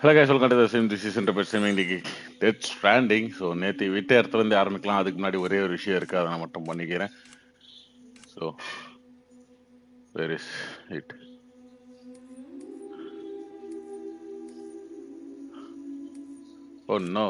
Hello guys, welcome to the same this is interpet same இன்னைக்கு Death Stranding. So நேற்று விட்ட இடத்துல இருந்து ஆரம்பிக்கலாம். அதுக்கு முன்னாடி ஒரே ஒரு விஷயம் இருக்கு, அதை நான் மட்டும் பண்ணிக்கிறேன். So where is it? Oh no.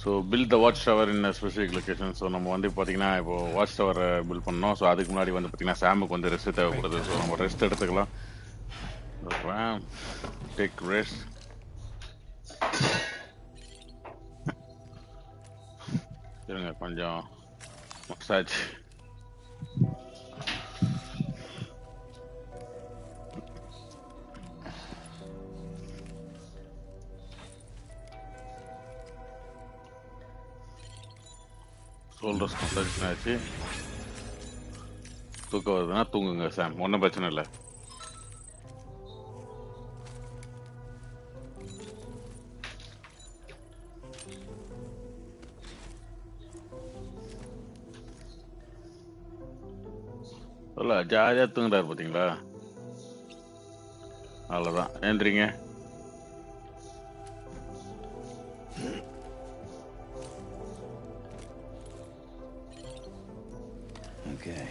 So build the watch tower in specific location. So நம்ம வந்து பார்த்தீங்கன்னா இப்போ வாட்ச் டவர் பில்ட் பண்ணோம். ஸோ அதுக்கு முன்னாடி வந்து பார்த்தீங்கன்னா சாமுக்கு வந்து ரெஸ்ட் தேவைப்படுது. ஸோ நம்ம ரெஸ்ட் எடுத்துக்கலாம். Take rest. இருங்க கொஞ்சம் மசாஜ். ஷோல்டர்ஸ் மசாஜ் ஆச்சு. தூக்கம் வருதுன்னா தூங்குங்க சாம், ஒன்றும் பிரச்சனை இல்லை. இல்லை ஜாலியாக தூங்குறாரு பார்த்தீங்களா? அவ்வளோதான், ஏந்திரிங்க. Okay.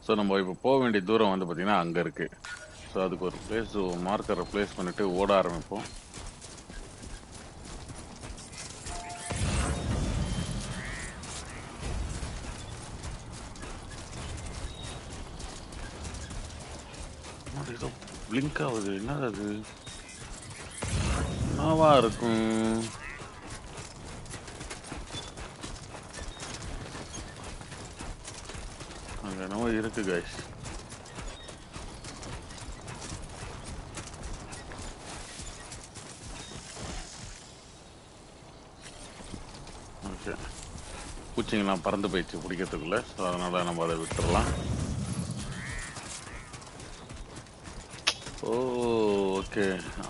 ஸோ நம்ம இப்போ போக வேண்டிய தூரம் வந்து பார்த்தீங்கன்னா அங்கே இருக்குது. ஸோ அதுக்கு ஒரு பிளேஸ் மார்க்கரை ப்ளேஸ் பண்ணிவிட்டு ஓட ஆரம்பிப்போம். ஏதோ பிளிங்க் ஆகுது, என்னது அது? என்னவா இருக்கும்? அங்கே என்னவோ இருக்கு கைஸ். ஓகே, பூச்சிங்கெல்லாம் பறந்து போயிடுச்சு பிடிக்கிறதுக்குள்ள. ஸோ அதனால் நம்ம அதை விட்டுடலாம். ஓ ஓகே,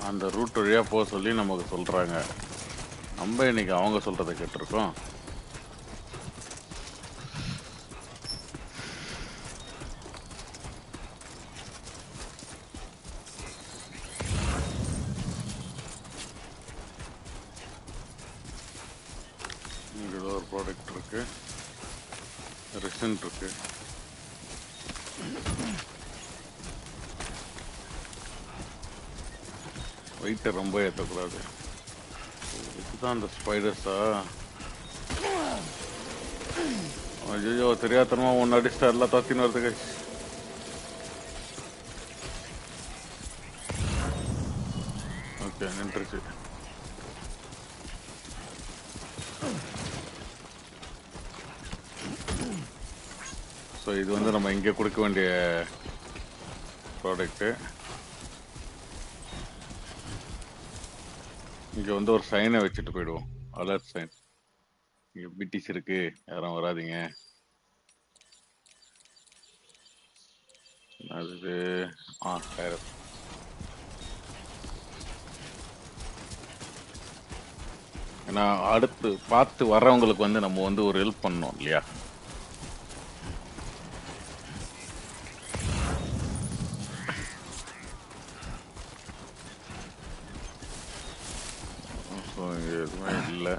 அந்த ரூட் வழியாக போக சொல்லி நமக்கு சொல்கிறாங்க. நம்ம இன்னைக்கு அவங்க சொல்கிறத கேட்டிருக்கோம். இங்கே ஒரு ப்ராடக்ட் இருக்கு, ரெசன்ட் இருக்கு. வெயிட்டை ரொம்ப ஏற்றக்கூடாது. இதுதான் அந்த ஸ்பைடர்ஸா? ஐயோ, தெரியாதனமா ஒன்று அடிச்சுட்டா எல்லாம் தத்தின்னு வருது கைஸ். ஓகே, நின்றுச்சு. ஸோ இது வந்து நம்ம இங்கே கொடுக்க வேண்டிய ப்ராடக்ட்டு. இங்கே வந்து ஒரு சைனை வச்சுட்டு போயிடுவோம், அலர்ட் சைன். இங்கே பிடிஸ் இருக்கு, யாரும் வராதிங்க. அது ஏன்னா அடுத்து பார்த்து வர்றவங்களுக்கு வந்து நம்ம வந்து ஒரு ஹெல்ப் பண்ணோம் இல்லையா? ஸோ எதுவுமே இல்லை.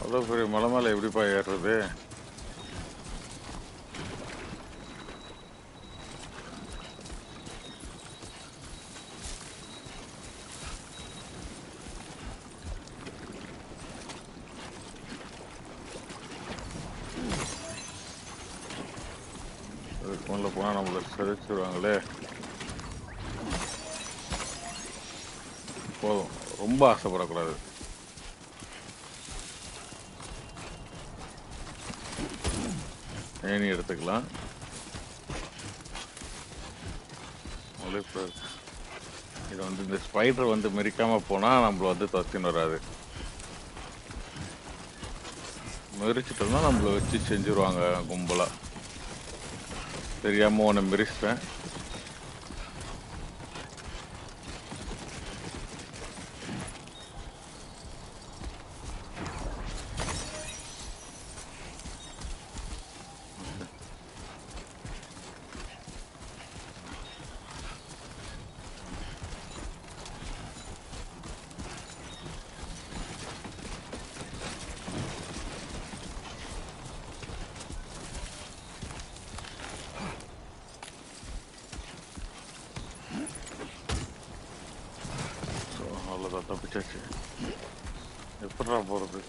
அவ்வளோ பெரிய மலை மேலே எப்படிப்பா ஏறுறது? உள்ள போனா நம்மள சிதைச்சிருவாங்களே. போதும், ரொம்ப ஆசைப்படக்கூடாது. ஏனி எடுத்துக்கலாம். இது வந்து இந்த ஸ்பைடர் வந்து மெரிக்காம போனா நம்மள வந்து தத்தின்னு வராது. மெரிச்சிட்டோம்னா நம்மள வச்சு செஞ்சுருவாங்க கும்பலா. தெரியாம உன்னை மெரிச்சிட்டேன். அவ்வளோதான், தப்பிச்சாச்சு. எப்படா போறது?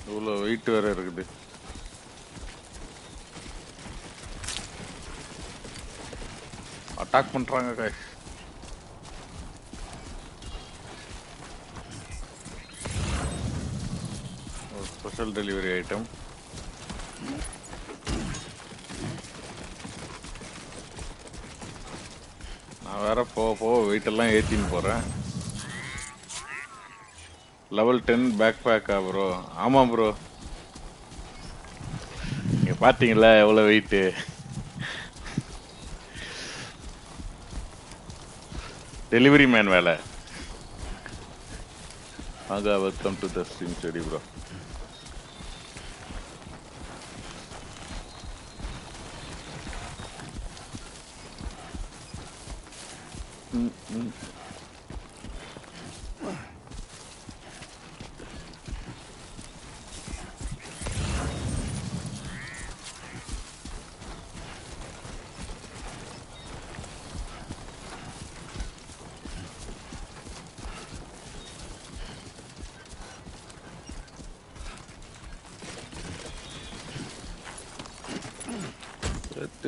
இவ்வளோ வெயிட் வேற இருக்குது. அட்டாக் பண்றாங்க guys. ஒரு ஸ்பெஷல் டெலிவரி ஐட்டம். நான் வேற போக போக வெயிட் எல்லாம் ஏத்தின்னு போறேன். லெவல் 10 பேக் பேக்கா ப்ரோ? ஆமா ப்ரோ. நீங்க பாத்தீங்களா எவ்வளவு வெயிட்? டெலிவரி மேன் வேலை. ஆகா, welcome to the stream study bro.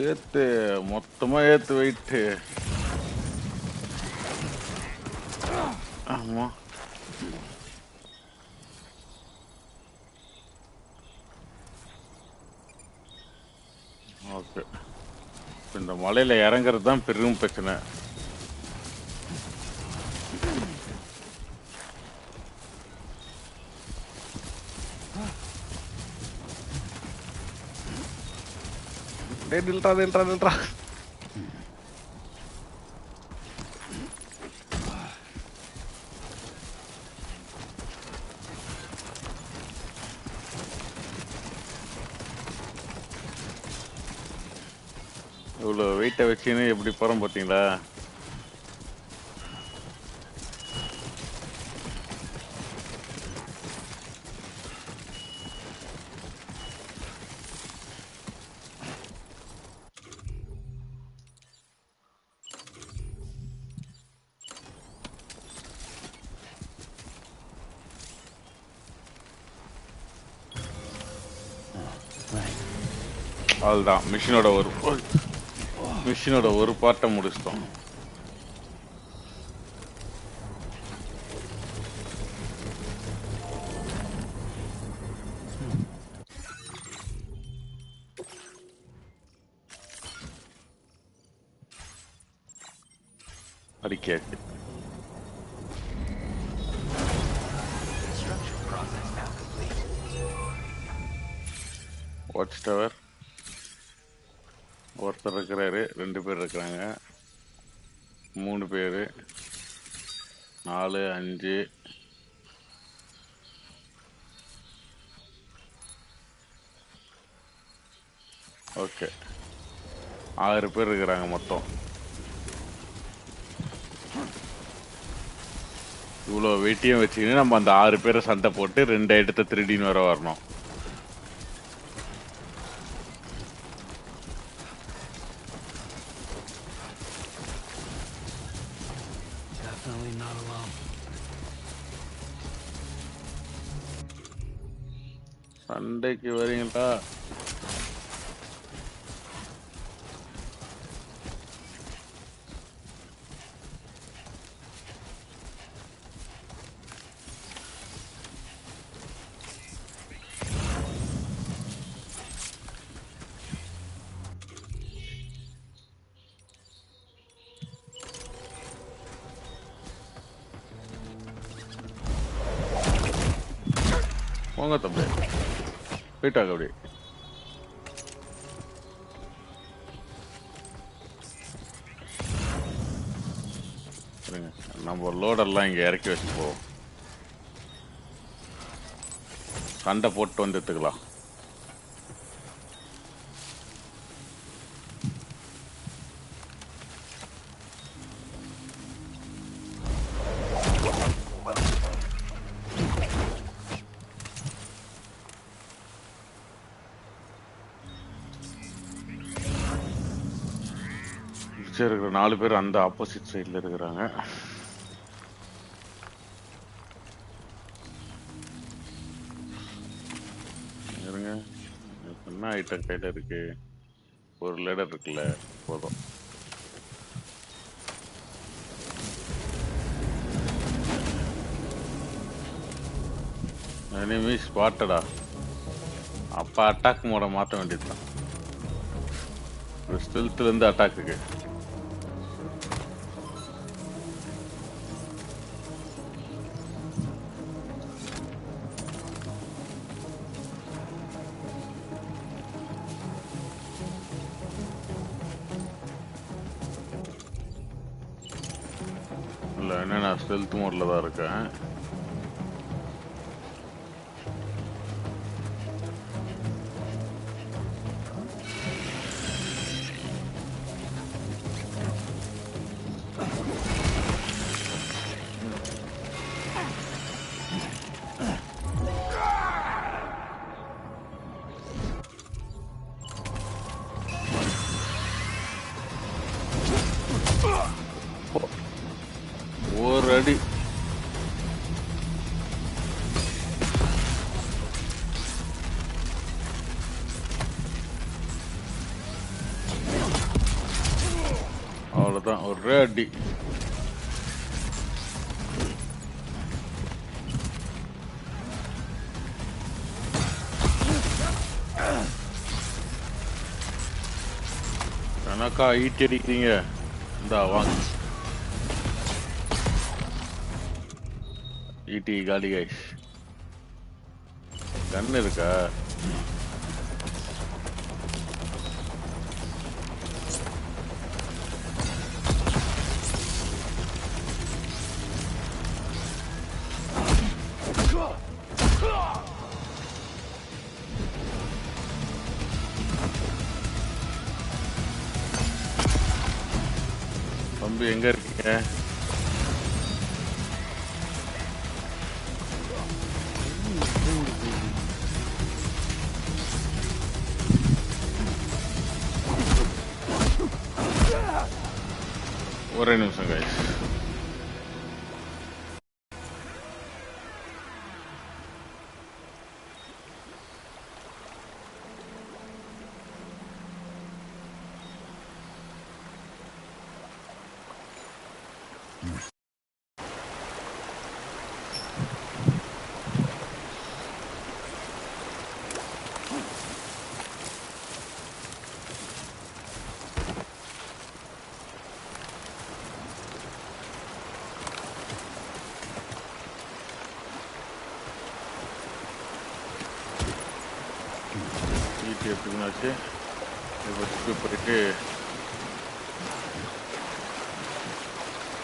ஏத்து மொத்தமா ஏத்து வெயிட். ஆமா, ஓகே. இந்த மலையில இறங்குறது தான் பெரும் பிரச்சனை. நில்றா. இவ்வளோ வெயிட்டை வச்சுன்னு எப்படி போகிறோம் பார்த்தீங்களா? அதுதான் மிஷினோட ஒரு பார்ட்டை முடிச்சிட்டோம். அடிக்காச்சு. வாட்ச் டவர் ஒருத்தர் இருக்கிறாரு, 2 பேர் இருக்கிறாங்க, 3 பேர், 4, 5, ஓகே 6 பேர் இருக்கிறாங்க மொத்தம். இவ்வளோ வெயிட்டையும் வச்சுக்கின்னு நம்ம அந்த 6 பேரை சண்டை போட்டு 2 இடத்த திருடின்னு வர வரணும். சண்டைக்கு வரீங்களா? போங்க தம்பி, போயிட்டாங்க அப்படி. நம்ம லோடெல்லாம் இங்கே இறக்கி வச்சு போவோம், சண்டை போட்டு வந்து எடுத்துக்கலாம். இருக்கிற 4 பேர் அந்த ஆப்போசிட் சைட்ல இருக்கிறாங்க. இருங்க, என்ன ஐட்டம் கையில இருக்கு? ஒரு லெடர் இருக்குல்ல, போதும். எனிமி ஸ்பாட்டடா. அப்ப அட்டாக் மோட மாற்ற வேண்டியதுதான். ஸ்டெல்த்ல இருந்து அட்டாக்குக்கு. இல்ல, என்ன நான் ஸ்டெல்த் மோட்ல தான் இருக்கேன். ஒரு அடி. அவ்வளவுதான், ஒரே அடி. எனக்கா ஈட்டி அடிக்கிறீங்க? இந்தா வாங்க, ஈட்டி காலி கைஸ். கன் இருக்கா? தம்பி எங்க இருக்கீங்க? ஒரே நிமிஷம் கைஸ். ஈட்டி எடுத்துக்கினாச்சு. இப்போ போயிட்டு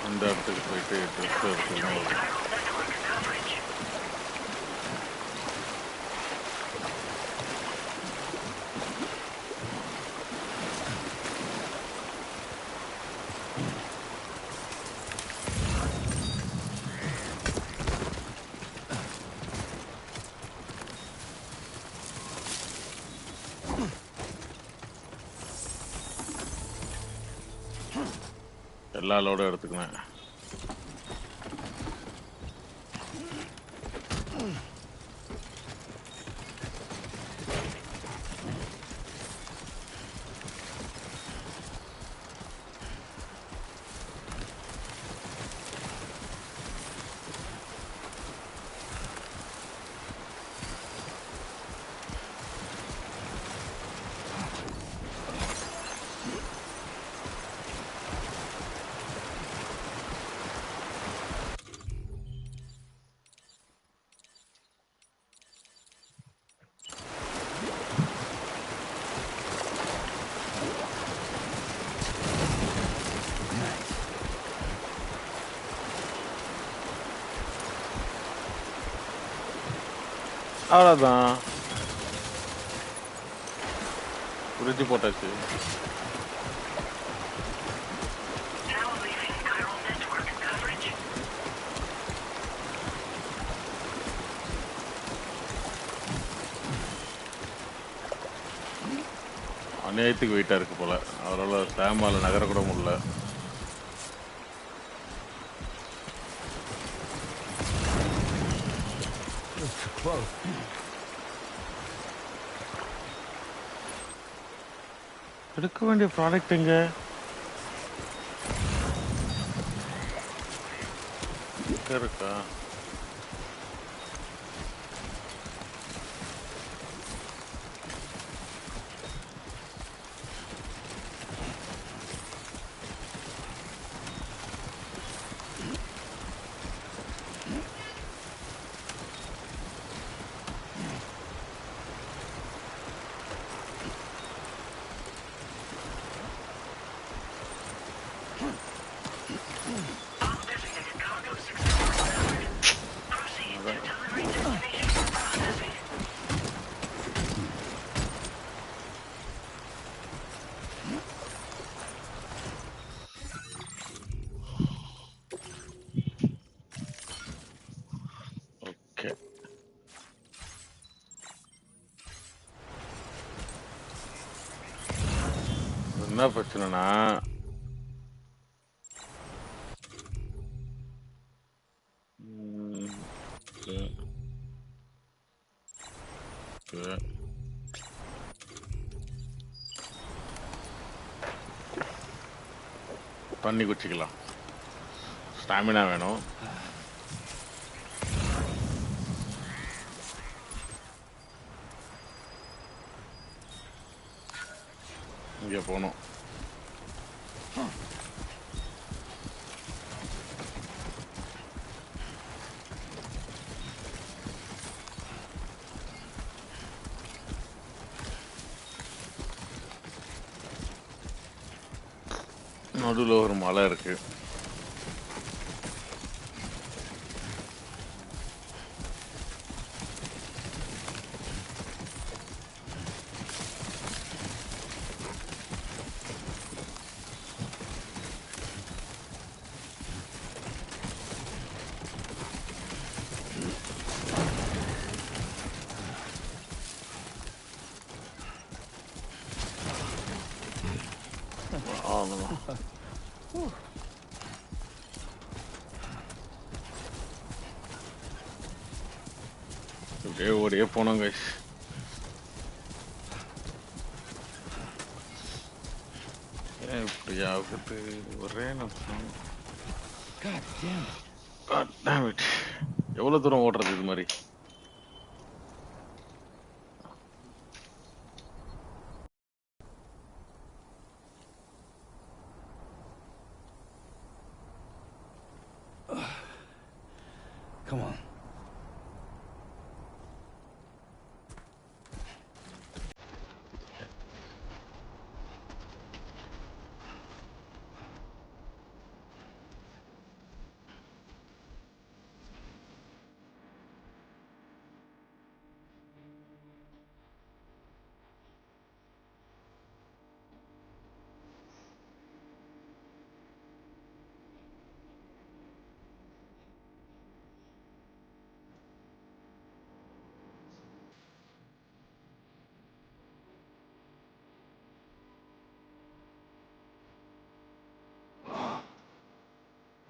அந்த இடத்துக்கு போயிட்டு ட்ரெஸ் எடுத்துக்கணும். எல்லா லோடும் எடுத்துக்கினேன். அவ்வளோதான். பிரிட்ஜ் போட்டாச்சு. அநியாயத்துக்கு வெயிட்டாக இருக்கு போல. அவரால் சாமால நகர கூட முடியல. எடுக்க வேண்டிய ப்ராடக்ட் எங்க இருக்கா? ஓகே, என்ன பிரச்சனைனா தண்ணி குடிச்சிக்கலாம். ஸ்டாமினா வேணும். இங்கே போகணும். நடுவில் ஒரு மலை இருக்கு. அப்படியே ஓடியே போனோம் கைஸ். ஏன் இப்படி ஆகுது? ஒரே நிமிஷம். எவ்வளவு தூரம் ஓடுறது இது மாதிரி? Come on.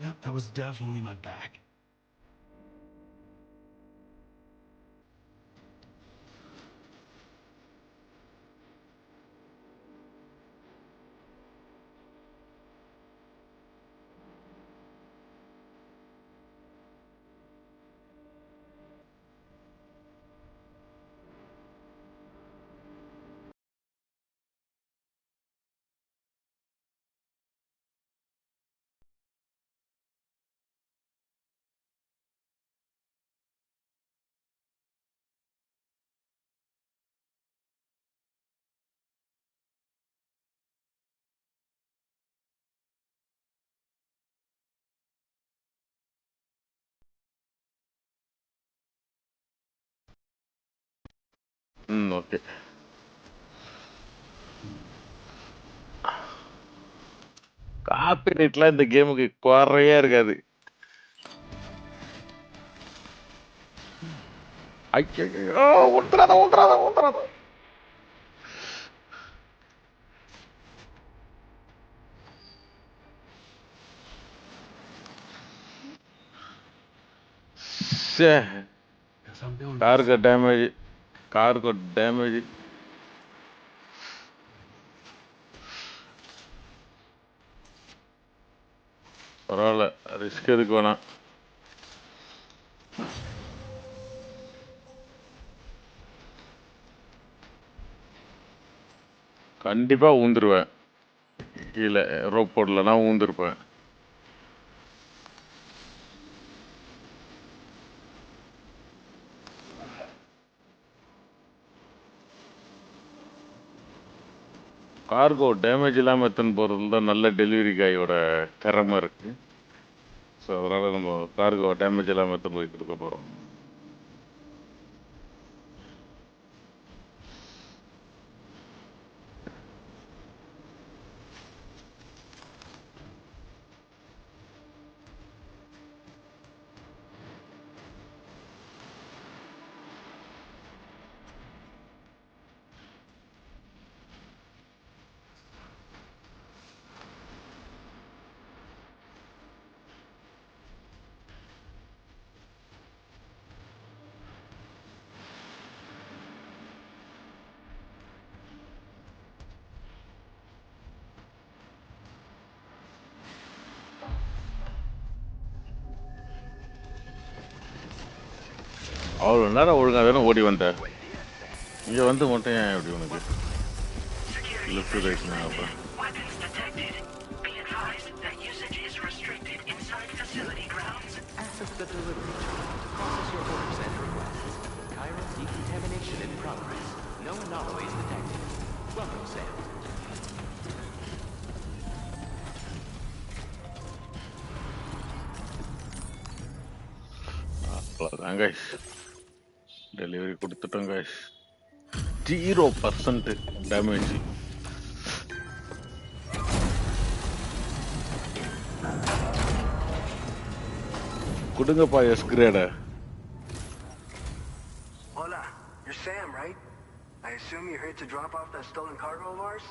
Yep, that was definitely my back. Okay. காப்பிரைட்லாம் இந்த கேமுக்கு குறையே இருக்காது. ஐயோ, ஊத்துறாத ஊத்துறாத ஊத்துறாத. Guess I'm doing this. காருக்கு டேமேஜ், காருக்கு டேமேஜ். பரவாயில்ல, ரிஸ்க் எதுக்கு வேணாம். கண்டிப்பா ஊந்துருவேன். கீழே ரோப் போடலன்னா ஊந்துருப்பேன். கார்கோ டேமேஜ் இல்லாமல் எடுத்துன்னு போகிறதுல தான் நல்ல டெலிவரி காயோட திறமை இருக்கு. ஸோ அதனால் நம்ம கார்கோ டேமேஜ் இல்லாமல் எடுத்துன்னு போய் கொடுக்க போகிறோம். அவ்வளோ நேரம் ஒழுங்காக தானே ஓடி வந்தேன். இங்கே வந்து மட்டும் ஏன் எப்படி உனக்கு லெஃப்ட் ரைட்னா அப்போ Access the delivery chart to process your orders and requests. Chiral decontamination in progress. No anomalies detected. Welcome, Sam. அவ்வளோதான் கைஸ், டெலிவரி கொடுத்துட்டோம் கைஸ். 0% டேமேஜ். கொடுங்கப்பா S கிரேடை. Hola, you're Sam, right? I assume you're here to drop off that stolen cargo of ours?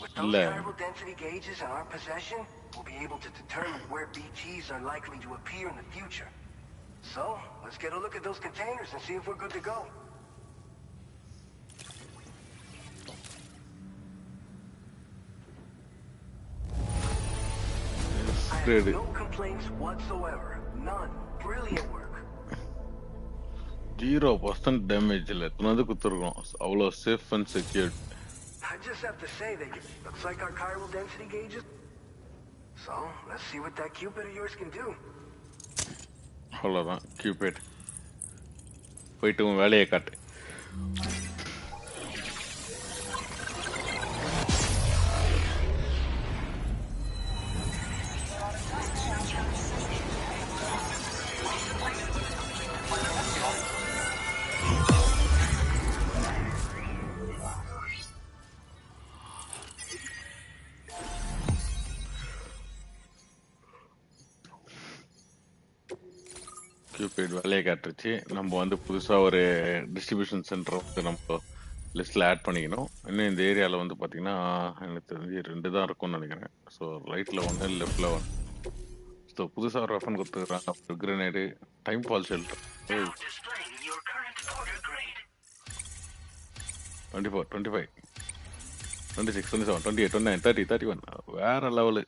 With those இல்ல. chiral density gauges in our possession, we'll be able to determine where BTs are likely to appear in the future. So, let's get a look at those containers and see if we're good to go. I have no complaints whatsoever. None. Brilliant work. 0% damage இல்லை, வந்து கொடுத்துருக்கோம். அவ்வளோ safe and secured. I just have to say that it looks like our chiral density gauges. So, let's see what that Cupid of yours can do. அவ்வளோதான் cubit. போயிட்டு உன் வேலையை காட்டு. Cubit வேலையை காட்டுருச்சு. நம்ம வந்து புதுசாக ஒரு டிஸ்ட்ரிபியூஷன் சென்டர் வந்து நம்ம லிஸ்ட்டில் ஆட் பண்ணிக்கணும். இன்னும் இந்த ஏரியாவில் வந்து பார்த்தீங்கன்னா எனக்கு தெரிஞ்சு 2 தான் இருக்கும்னு நினைக்கிறேன். ஸோ ரைட்டில் 1, லெஃப்டில் 1. ஸோ புதுசாக ஒரு வெப்பன் கொடுத்துருக்குறாங்க. அப்புறம் கிரனேடு, டைம் ஃபால் ஷெல்டர். 24, 25, 26, 27, 28, 29, 30, 31. வேற லெவலு.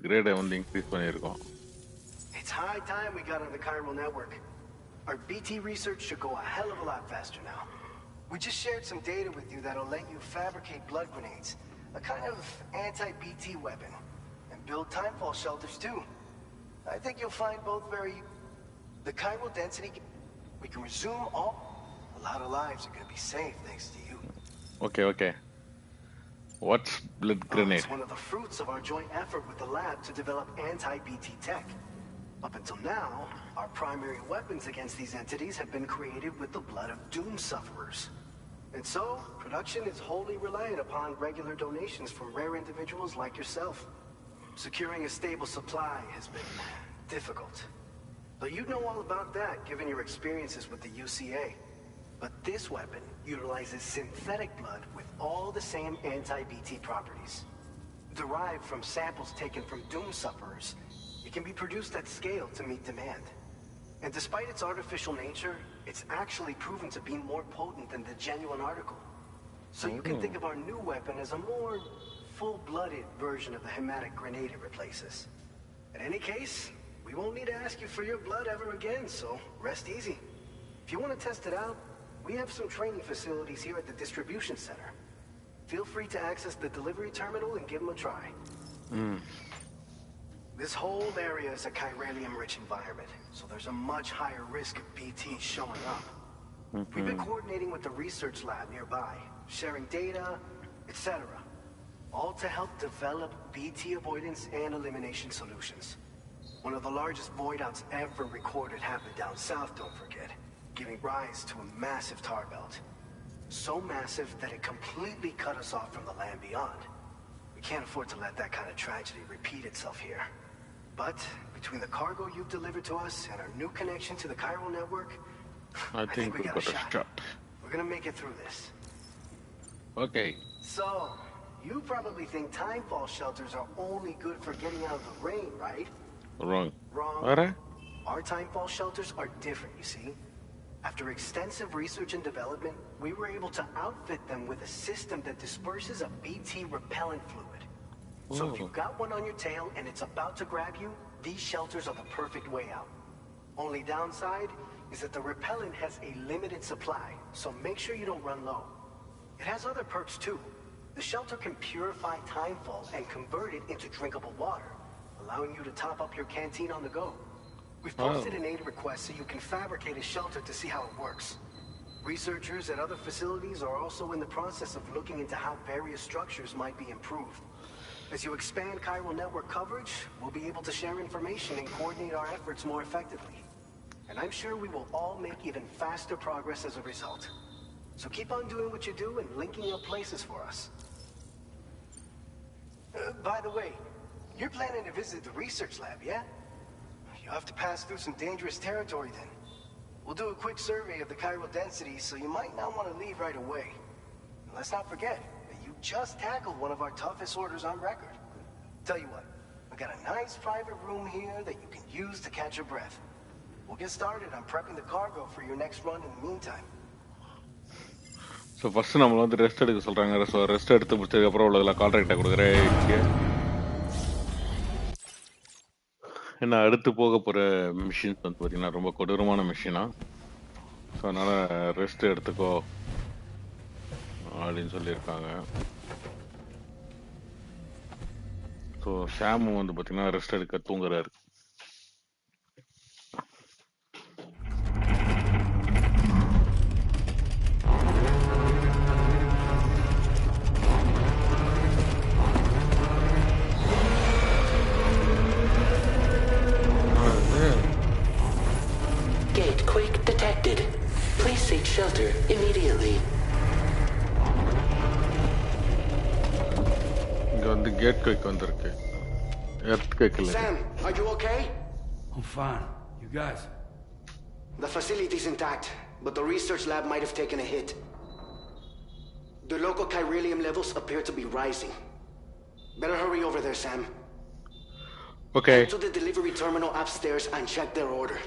கிரேடை வந்து இன்க்ரீஸ் பண்ணியிருக்கோம். It's high time we got on the chiral network. Our BT research should go a hell of a lot faster now. We just shared some data with you that'll let you fabricate blood grenades, a kind of anti-BT weapon, and build timefall shelters too. I think you'll find both very... The chiral density... We can resume all... A lot of lives are gonna be saved thanks to you. Okay. What's blood grenade? It's one of the fruits of our joint effort with the lab to develop anti-BT tech. Up until now, our primary weapons against these entities have been created with the blood of doom sufferers. And so, production is wholly reliant upon regular donations from rare individuals like yourself. Securing a stable supply has been difficult. But you'd know all about that, given your experiences with the UCA. But this weapon utilizes synthetic blood with all the same anti-BT properties. Derived from samples taken from doom sufferers, it can be produced at scale to meet demand. And despite its artificial nature, it's actually proven to be more potent than the genuine article. So you can think of our new weapon as a more full-blooded version of the hematic grenade it replaces. In any case, we won't need to ask you for your blood ever again, so rest easy. If you want to test it out, we have some training facilities here at the distribution center. Feel free to access the delivery terminal and give them a try. This whole area is a chiralium-rich environment, so there's a much higher risk of BT showing up. We've been coordinating with the research lab nearby, sharing data, etc. All to help develop BT avoidance and elimination solutions. One of the largest void outs ever recorded happened down south, don't forget, giving rise to a massive tar belt. So massive that it completely cut us off from the land beyond. We can't afford to let that kind of tragedy repeat itself here. But between the cargo you've delivered to us and our new connection to the chiral network, I think we got a shot. We're gonna make it through this. Okay. So, you probably think timefall shelters are only good for getting out of the rain, right? Wrong. Wrong. Alright. Our timefall shelters are different, you see. After extensive research and development, we were able to outfit them with a system that disperses a BT repellent fluid. So if you've got one on your tail and it's about to grab you, these shelters are the perfect way out. Only downside is that the repellent has a limited supply, so make sure you don't run low. It has other perks too. The shelter can purify timefall and convert it into drinkable water, allowing you to top up your canteen on the go. We've posted an aid request so you can fabricate a shelter to see how it works. Researchers at other facilities are also in the process of looking into how various structures might be improved. As you expand chiral network coverage, we'll be able to share information and coordinate our efforts more effectively. And I'm sure we will all make even faster progress as a result. So keep on doing what you do and linking up places for us. By the way, you're planning to visit the research lab, yeah? You'll have to pass through some dangerous territory then. We'll do a quick survey of the chiral density, so you might not want to leave right away. And let's not forget that you just tackled one of our toughest orders on record. Tell you what, we got a nice private room here that you can use to catch your breath. We'll get started on prepping the cargo for your next run in the meantime. So first நம்மள வந்து rest எடுக்க சொல்றாங்க. So rest எடுத்து முடிச்சதுக்கு அப்புறம் உள்ளதுல கான்ட்ராக்டை கொடுக்குறேன். ஏன்னா அடுத்து போக போகிற மிஷின்ஸ் வந்து பார்த்தீங்கன்னா ரொம்ப கொடூரமான மிஷினா. ஸோ அதனால் ரெஸ்ட் எடுத்துக்கோ அப்படின்னு சொல்லியிருக்காங்க. ஸோ ஷாமும் வந்து பார்த்தீங்கன்னா ரெஸ்ட் எடுக்க தூங்குறாரு. Please seek shelter immediately. இங்க வந்து கேட் குயிக் வந்திருக்கு. எர்த்குயிக் இல்ல. Sam, are you okay? I'm fine. You guys? The facility's intact, but the research lab might have taken a hit. The local chiralium levels appear to be rising. Better hurry over there, Sam. Okay. Head to the delivery terminal upstairs and check their order.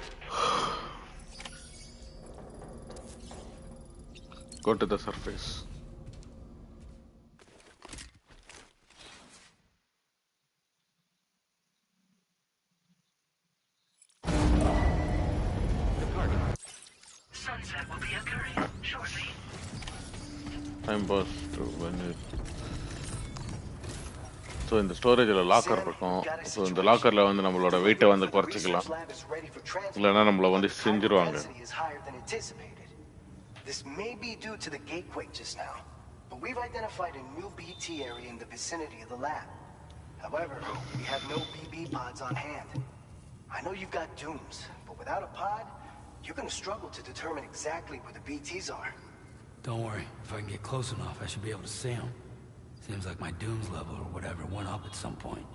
Go to the surface. Sunset will be occurring shortly. Time pass to when it. So இந்த ஸ்டோரேஜில் locker இருக்கும். So இந்த லாக்கரில் வந்து நம்மளோட வெயிட்டை வந்து குறைச்சிக்கலாம், இல்லைன்னா நம்மளை வந்து செஞ்சிருவாங்க. This may be due to the gateway just now, but we've identified a new BT area in the vicinity of the lab. However, we have no BB pods on hand. I know you've got dooms, but without a pod, you're gonna struggle to determine exactly where the BTs are. Don't worry. If I can get close enough, I should be able to see them. Seems like my dooms level or whatever went up at some point.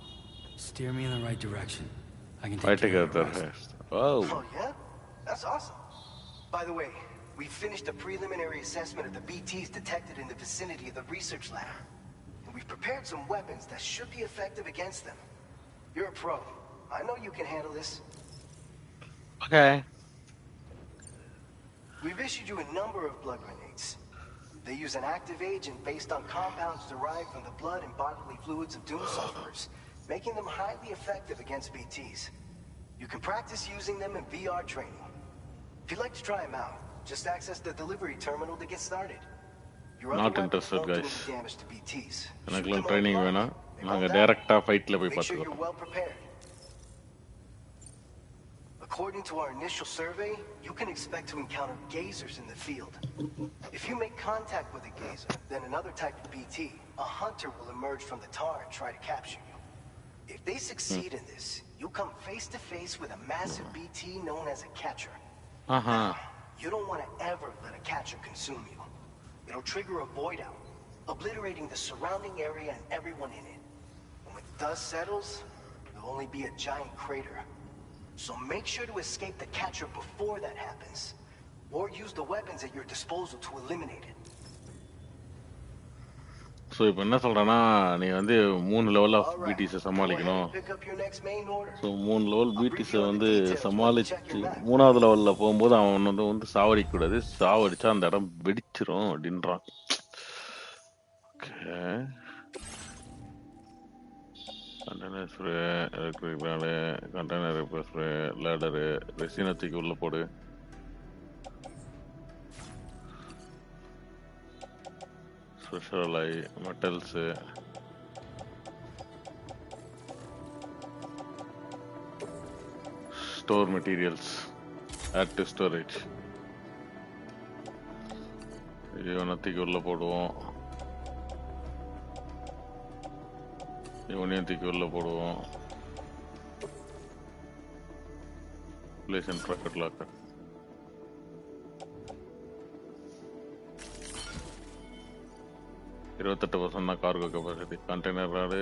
Steer me in the right direction. I can take care of the rest. Oh. Oh, yeah? That's awesome. By the way, we finished a preliminary assessment of the BTs detected in the vicinity of the research lab. And we've prepared some weapons that should be effective against them. You're a pro. I know you can handle this. Okay. We've issued you a number of blood grenades. They use an active agent based on compounds derived from the blood and bodily fluids of doom sufferers, making them highly effective against BTs. You can practice using them in VR training. If you'd like to try them out, just access the delivery terminal to get started. Your Not other weapons interested, won't do guys. any damage to BTs. எனக்குலாம் training வேணாம். நாங்க டைரக்டா ஃபைட்ல போய் Make sure பார்த்துக்கிறோம். you're well prepared. According to our initial survey, you can expect to encounter gazers in the field. If you make contact with a gazer, then another type of BT, a hunter will emerge from the tar and try to capture you. If they succeed in this, you'll come face to face with a massive BT known as a catcher. You don't want to ever let a catcher consume you. It'll trigger a void out, obliterating the surrounding area and everyone in it. And when dust settles, there'll only be a giant crater. So make sure to escape the catcher before that happens, or use the weapons at your disposal to eliminate it. So இப்போ என்ன சொல்கிறேன்னா நீ வந்து 3 level of பிடிஸை சமாளிக்கணும். So 3 level பிடிஸை வந்து சமாளித்து 3வது லெவலில் போகும்போது அவன் வந்து சாவடிக்கக்கூடாது. சாவடிச்சா அந்த இடம் வெடிச்சிரும் அப்படின்றான். Okay, container spray, electric fan, container repair spray, ladder, ரெசினத்துக்கு உள்ளே போடு. ஸ்பெஷல் ஐ, metals, store materials, add to storage. இவனத்துக்கு உள்ளே போடுவோம். இவனையும் தூக்கி உள்ள போடுவோம். Place and tracker locker. %28 தான் cargo capacity. Container rod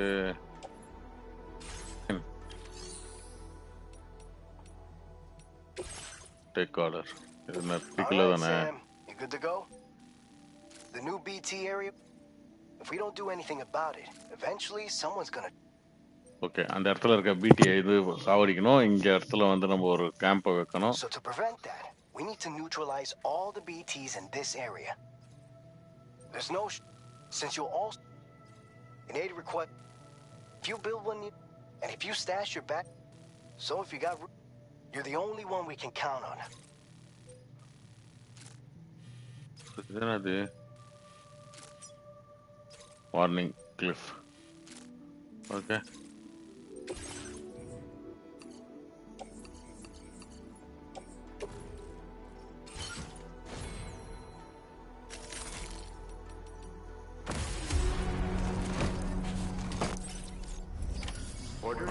take order. இது நெட்டிக்கல தானே. The new BT area. If we don't do anything about it, eventually someone's gonna. Okay, அந்த இடத்துல இருக்க பிடி இது சாவடிக்கணும். இங்க இடத்துல வந்து நம்ம ஒரு கேம்பை வைக்கணும். So to prevent that, we need to neutralize all the BTs in this area. There's no since you'll all in aid request if you build one and if you stash your back, so if you got you're the only one we can count on. என்னது? Warning Cliff. Okay,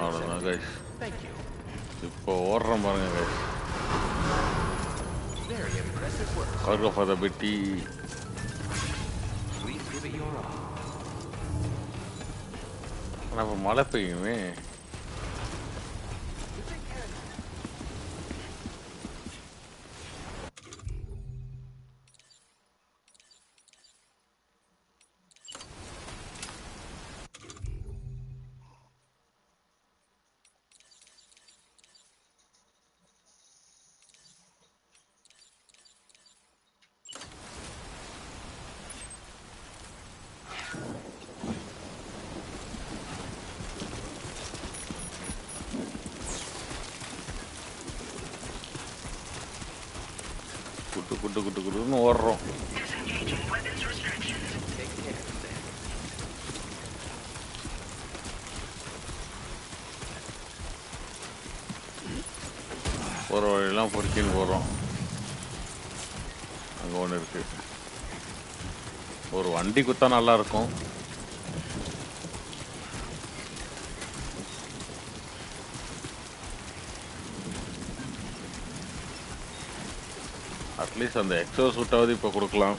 அவ்வளோதான் guys. இப்போ ஓடுறோம் பாருங்க guys. Cargo for the BT. Please give it your all. ஆனால் இப்போ மழை பெய்யுமே. Good ஓடுறோம். போகிற வழியெல்லாம் பொறுக்கின்னு போகிறோம். அங்கே ஒன்று இருக்கு. ஒரு வண்டி குத்தா நல்லா இருக்கும். அட்லீஸ்ட் அந்த எக்ஸோ சூட்டாவது இப்போ கொடுக்கலாம்.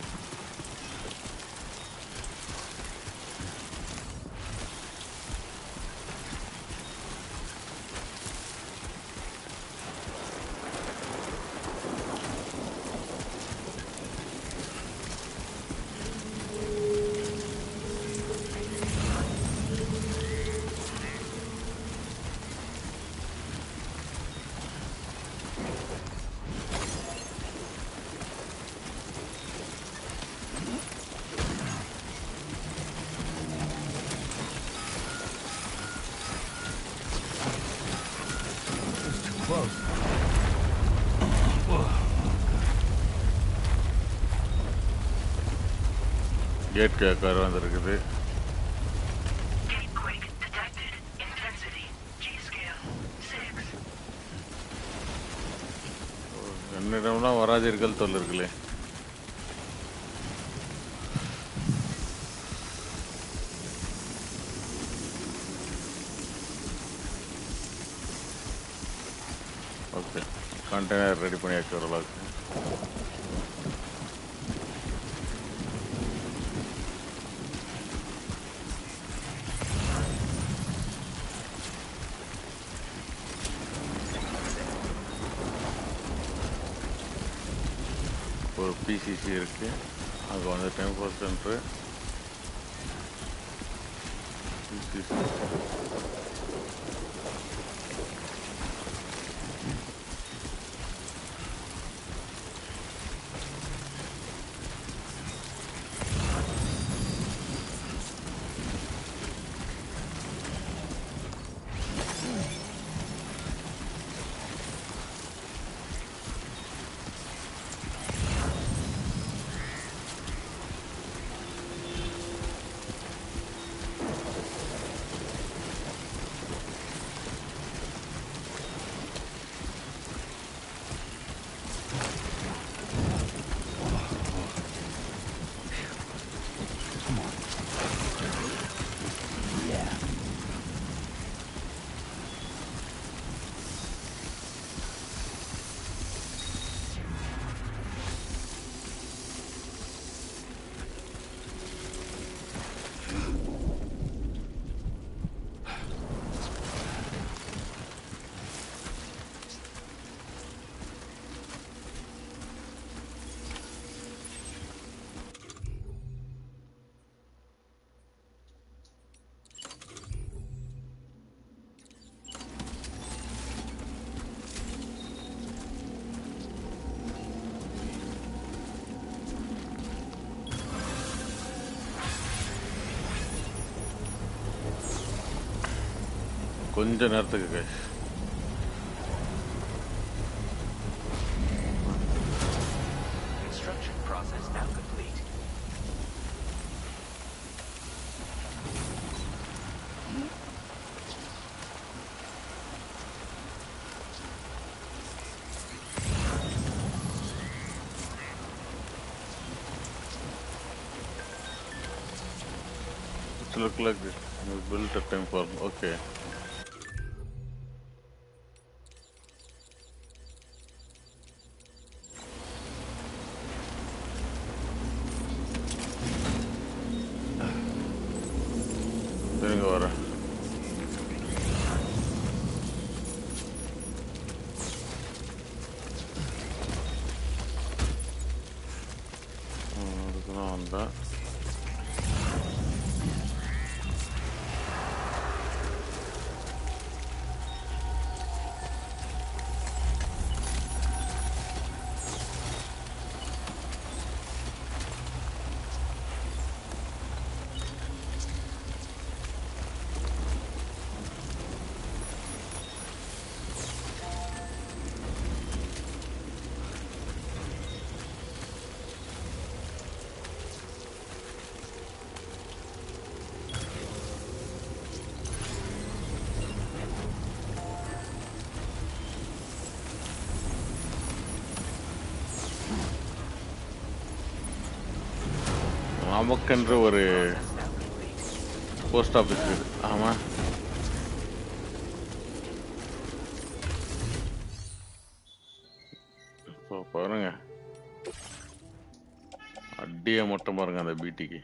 கேட் கேட்காரு வந்துருக்குது. Earthquake detected. Intensity. G-scale. 6. என்னிடம்னா வராதீர்கள் சொல்லிருக்குலே. ஓகே, கண்டெய்னர் ரெடி பண்ணியாச்சு ஓரளவுக்கு. ஒரு பிசிசி இருக்கு, அங்கே வந்து டெம்போ சென்டர் பிசிசி. கொஞ்ச நேரத்துக்கு guys. Construction process now complete. It look like this. You built a temple. Okay. திருங்க வரேன். அதுக்குதான் வந்தேன். நமக்கென்று ஒரு போஸ்ட் ஆஃபீஸ் இருக்குது. ஆமாம், இப்போ பாருங்க அடியே மட்டும் பாருங்க அந்த பிடிக்கு.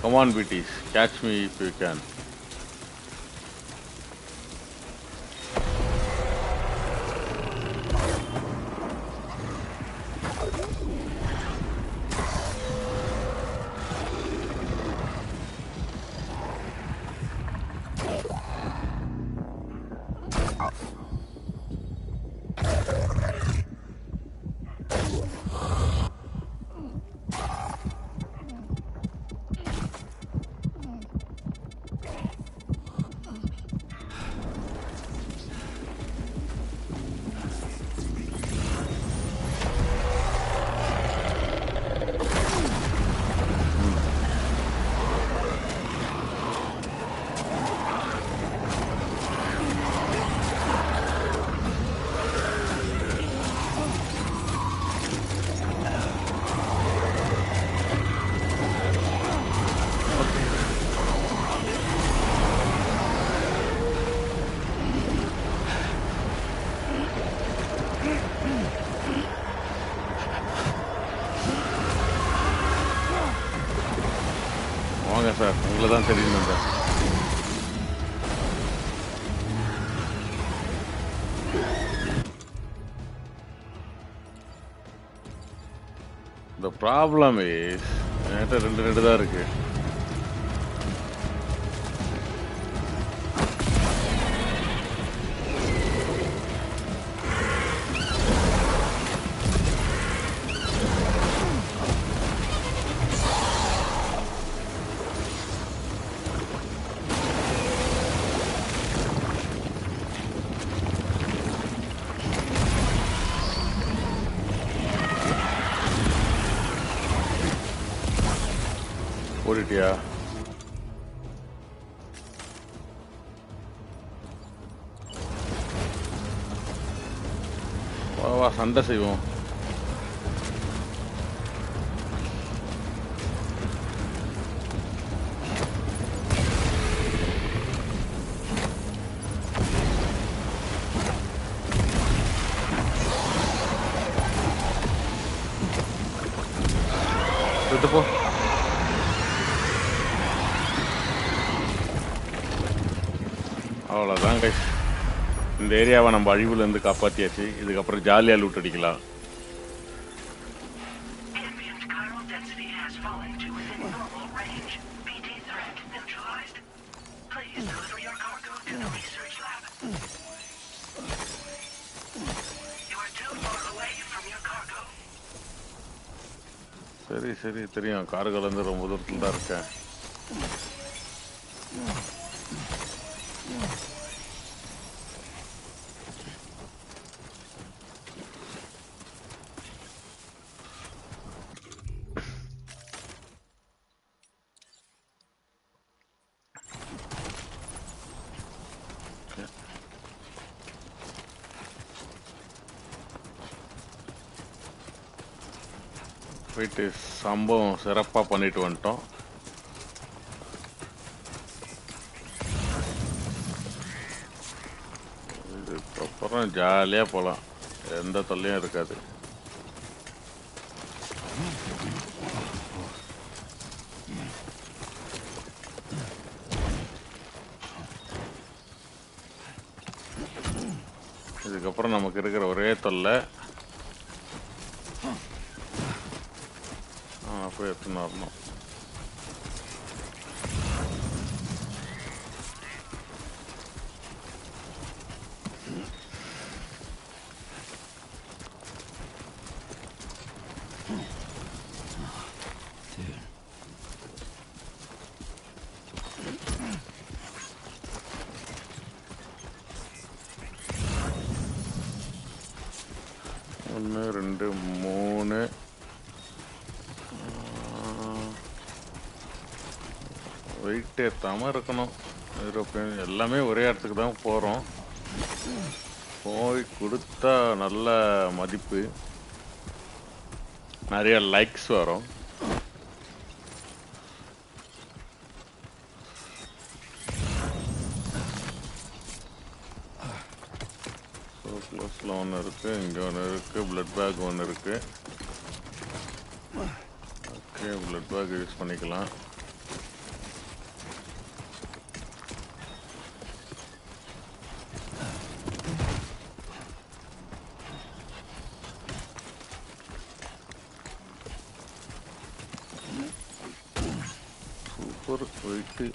Come on, BTs, catch me if you can. வாங்க சார், உங்களை தான் தெரியும். The problem is என்கிட்ட ரெண்டு தான் இருக்கு. ஓடிட்டியா? வா சண்டை செய்வோம். போ. அவ்வளோதான் கைஸ், இந்த ஏரியாவை நம்ம அழிவுலேருந்து காப்பாற்றியாச்சு. இதுக்கப்புறம் ஜாலியாக லூட் அடிக்கலாம். சரி சரி தெரியும், கார்கள்லேருந்து ரொம்ப தூரத்தில் தான் இருக்கேன். போயிட்டு சம்பவம் சிறப்பாக பண்ணிட்டு வந்துட்டோம். இதுக்கப்புறம் ஜாலியாக போகலாம், எந்த தொல்லையும் இருக்காது. இதுக்கப்புறம் நமக்கு இருக்கிற ஒரே தொல்லை போய் எடுத்துன்னு வரணும். ஒன்று ரெண்டு மூணு வெயிட் ஏற்றாமல் இருக்கணும். யூரோப்பியன் எல்லாமே ஒரே இடத்துக்கு தான் போகிறோம். போய் கொடுத்தா நல்ல மதிப்பு, நிறைய லைக்ஸ் வரும். க்ளோஸில் ஒன்று இருக்குது, இங்கே ஒன்று இருக்குது, பிளட் பேக் ஒன்று இருக்குது. ஓகே, பிளட் பேக் யூஸ் பண்ணிக்கலாம். Super weight.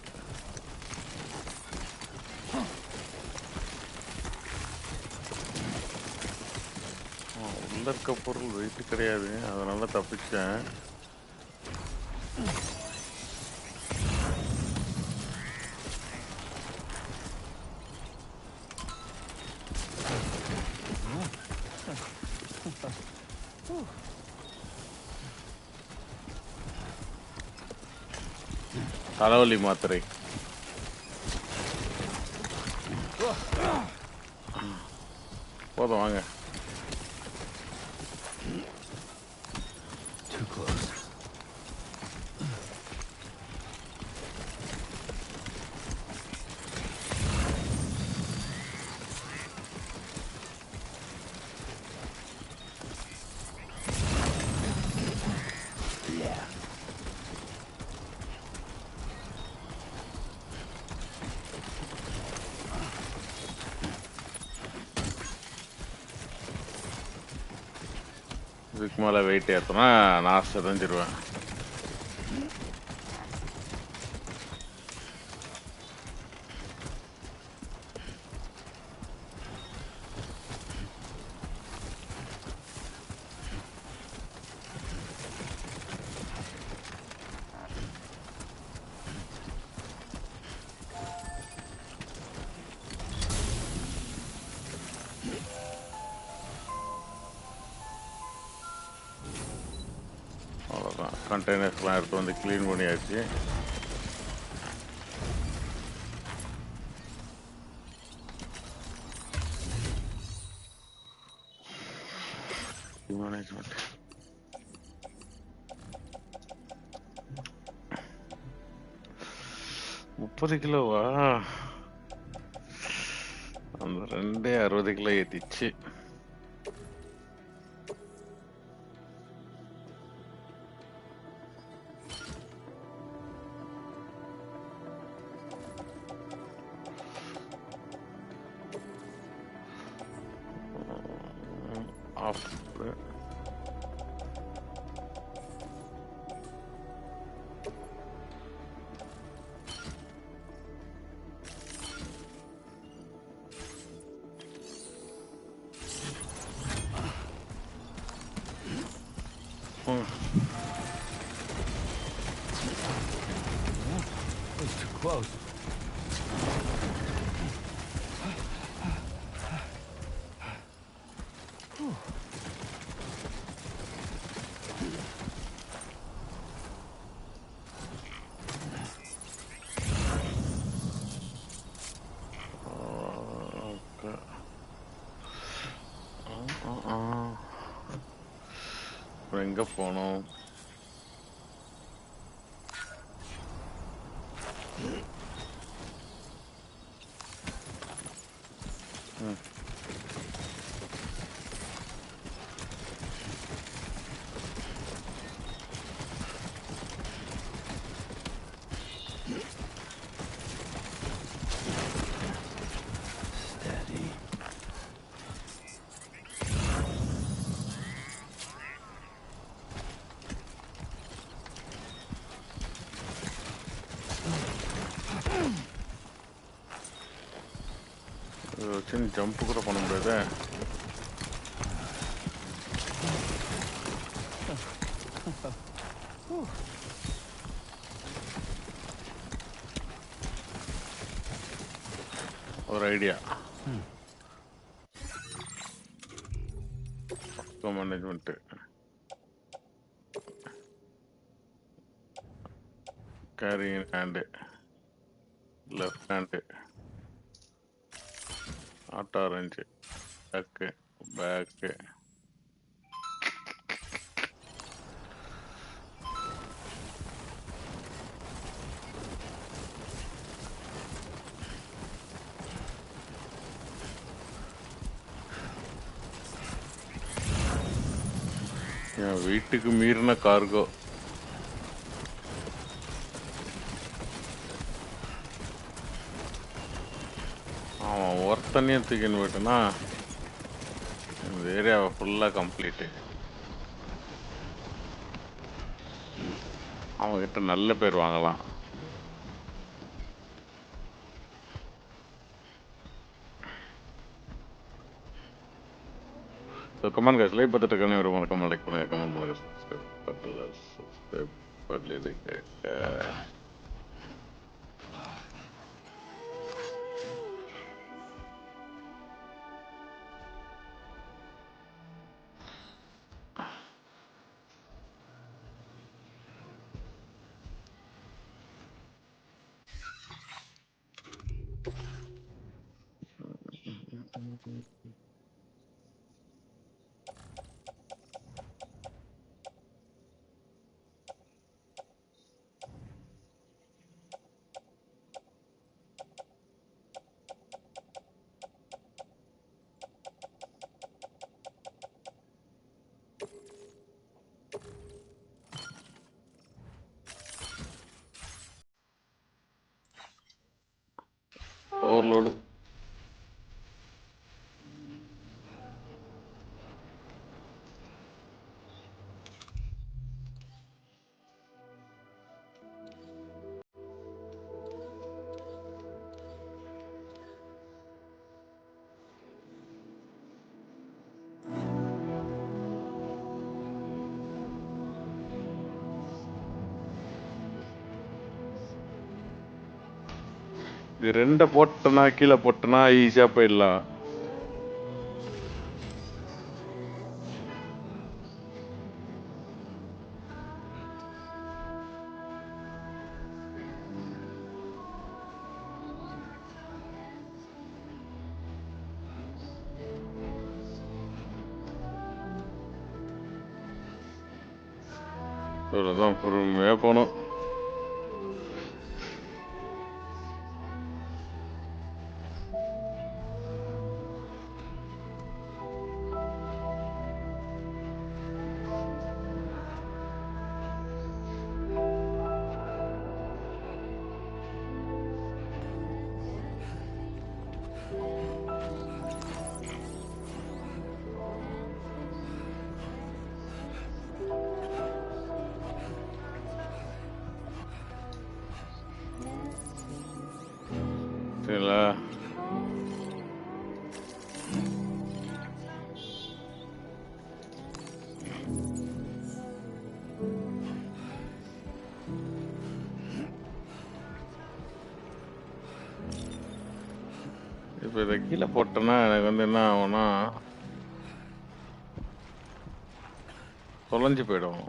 உள்ள இருக்க பொருள் வெயிட் கிடையாது, அதனால தப்பிச்சேன். தலைவலி மாத்திரை. போதும், வாங்க. Too close. இதுக்கு மேலே வெயிட் ஏற்றினா நான் செதஞ்சிருவேன். அவ்வளோதான், கண்டெய்னர்ஸ்லாம் எடுத்து வந்து க்ளீன் பண்ணியாச்சு. மேனேஜ்மெண்ட் 30 கிலோவா? அந்த 60 கிலோ ஏற்றிச்சு. Off It's too close. எங்கே போனோம்? Steady. சின்ன ஜம்ப் கூட பண்ண முடியாதே. ஒரு idea. Management carrying hand left hand auto orange pack pack என் வீட்டுக்கு மீறின கார்கோ. அவன் ஒருத்தனையும் தூக்கின்னு போயிட்டேன்னா இந்த ஏரியாவை ஃபுல்லாக கம்ப்ளீட்டு. அவங்ககிட்ட நல்ல பேர் வாங்கலாம். ஸோ கமெண்ட் guys, லைக் பார்த்துட்டு இருக்கானே ஒரு வணக்கம், லைக் பண்ணுங்க, கமெண்ட் பண்ணுங்க, சப்ஸ்கிரைப் பண்ணிடுங்க. ஓவர்லோடு. இது ரெண்டை போட்டனா கீழே போட்டனா ஈஸியா போயிடலாம். அவ்வளோதான், பொறுமையாக போனோம். சரிங்களா? இப்போ இதை கீழே போட்டோன்னா எனக்கு வந்து என்ன ஆகும்னா தொலைஞ்சு போயிடும்.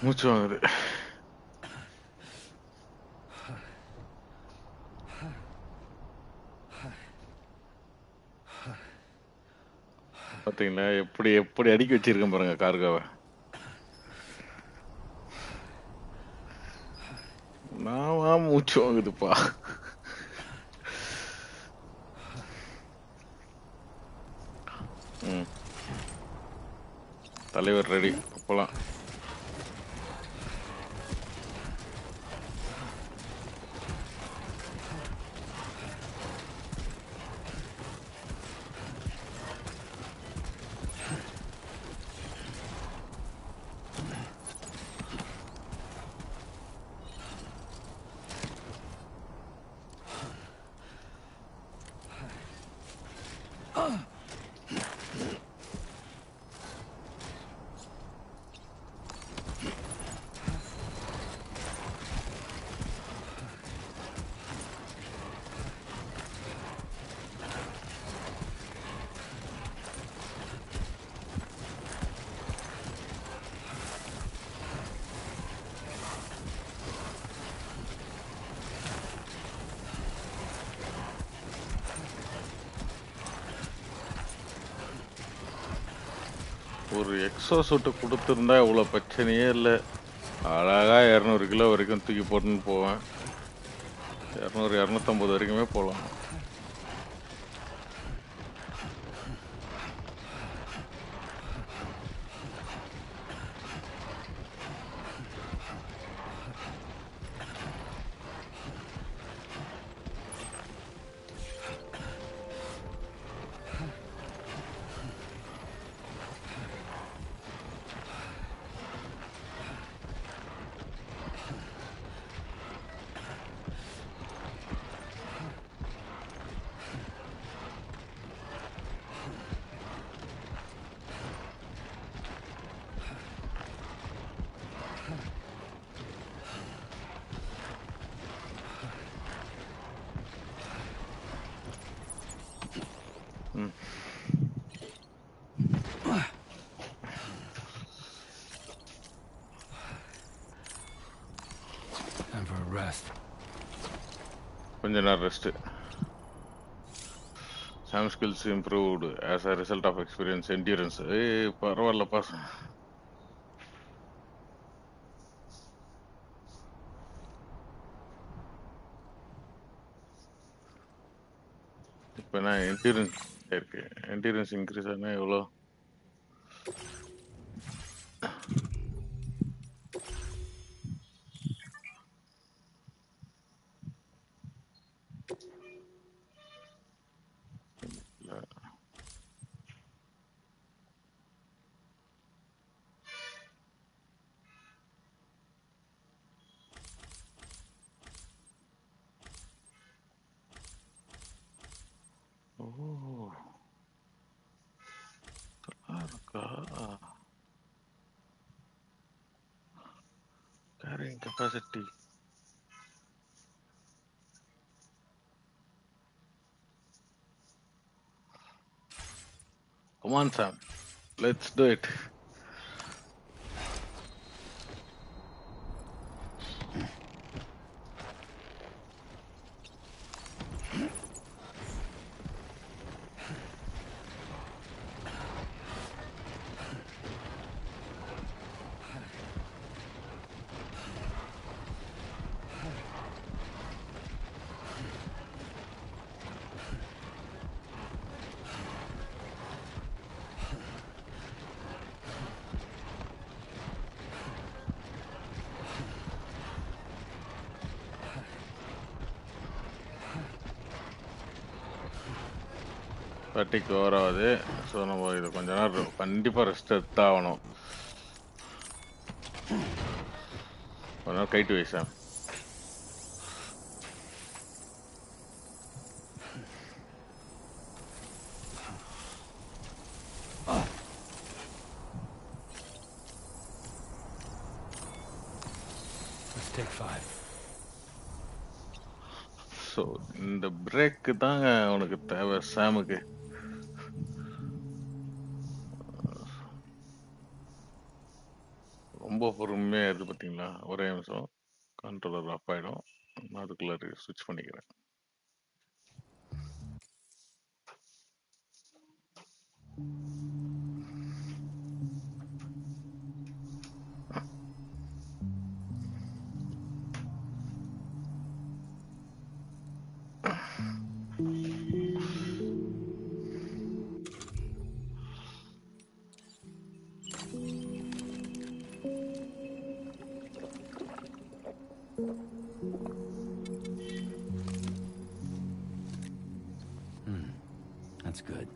மூச்சு வாங்குது. பார்த்தீங்களா எப்படி எப்படி அடுக்கி வச்சிருக்கேன் பாருங்க கார்கோவை. நான் மூச்சு வாங்குதுப்பா. தலைவர் ரெடி, போலாம். ஒரு எக்ஸோ சூட்டு கொடுத்துருந்தா இவ்வளோ பிரச்சனையே இல்லை. அழகா 200 கிலோ வரைக்கும் தூக்கி போட்டுன்னு போவேன். 200 250 வரைக்குமே போகலாம். Time for a rest. கொஞ்ச நேரம் rest. Some skills improved as a result of experience, endurance. பரவாயில்லப்பா. இப்போ நான் endurance இருக்கு. endurance increase ஆனா எவ்வளோ? ஓ, இருக்கா? Carrying capacity. Come on, Sam. Let's do it. Fatigue over ஆகுது. ஸோ நம்ம இது கொஞ்ச நேரம் கண்டிப்பாக ரெஸ்ட் எடுத்தான் ஆகணும். கொஞ்ச நேரம் கைட்டு வைசா. Let's take 5. ஸோ இந்த பிரேக்கு தாங்க உனக்கு தேவை சாமுக்கு. ரொம்ப பொறுமையாக இருக்குது பார்த்தீங்களா? ஒரே நிமிஷம் கண்ட்ரோலர் ஆஃப் ஆகிடும். நான் அதுக்குள்ளே ஸ்விட்ச் பண்ணிக்கிறேன். That's good.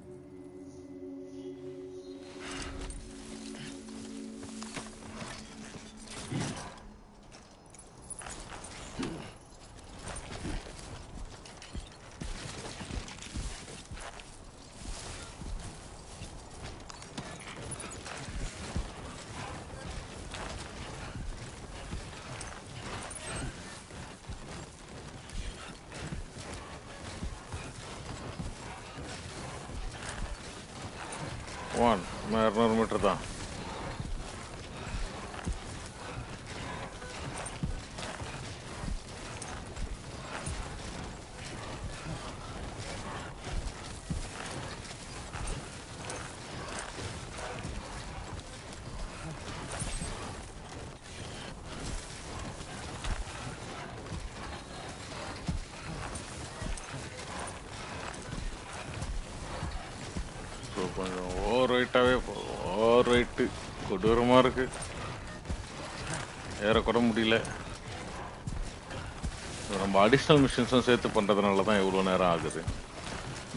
ஒன் 200 மீட்டர் தான். கொஞ்சம் ஓவர் வெயிட்டாகவே ஓவர் வெயிட்டு கொடூரமாக இருக்கு. ஏறக்கூட முடியல. நம்ம அடிஷ்னல் மிஷின்ஸும் சேர்த்து பண்ணுறதுனால தான் எவ்வளோ நேரம் ஆகுது.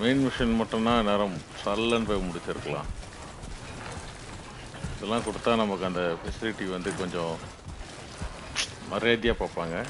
மெயின் மிஷின் மட்டும்னா நேரம் சல்லன்னு போய் முடிச்சிருக்கலாம். இதெல்லாம் கொடுத்தா நமக்கு அந்த ஃபெசிலிட்டி வந்து கொஞ்சம் மரியாதையாக பார்ப்பாங்க.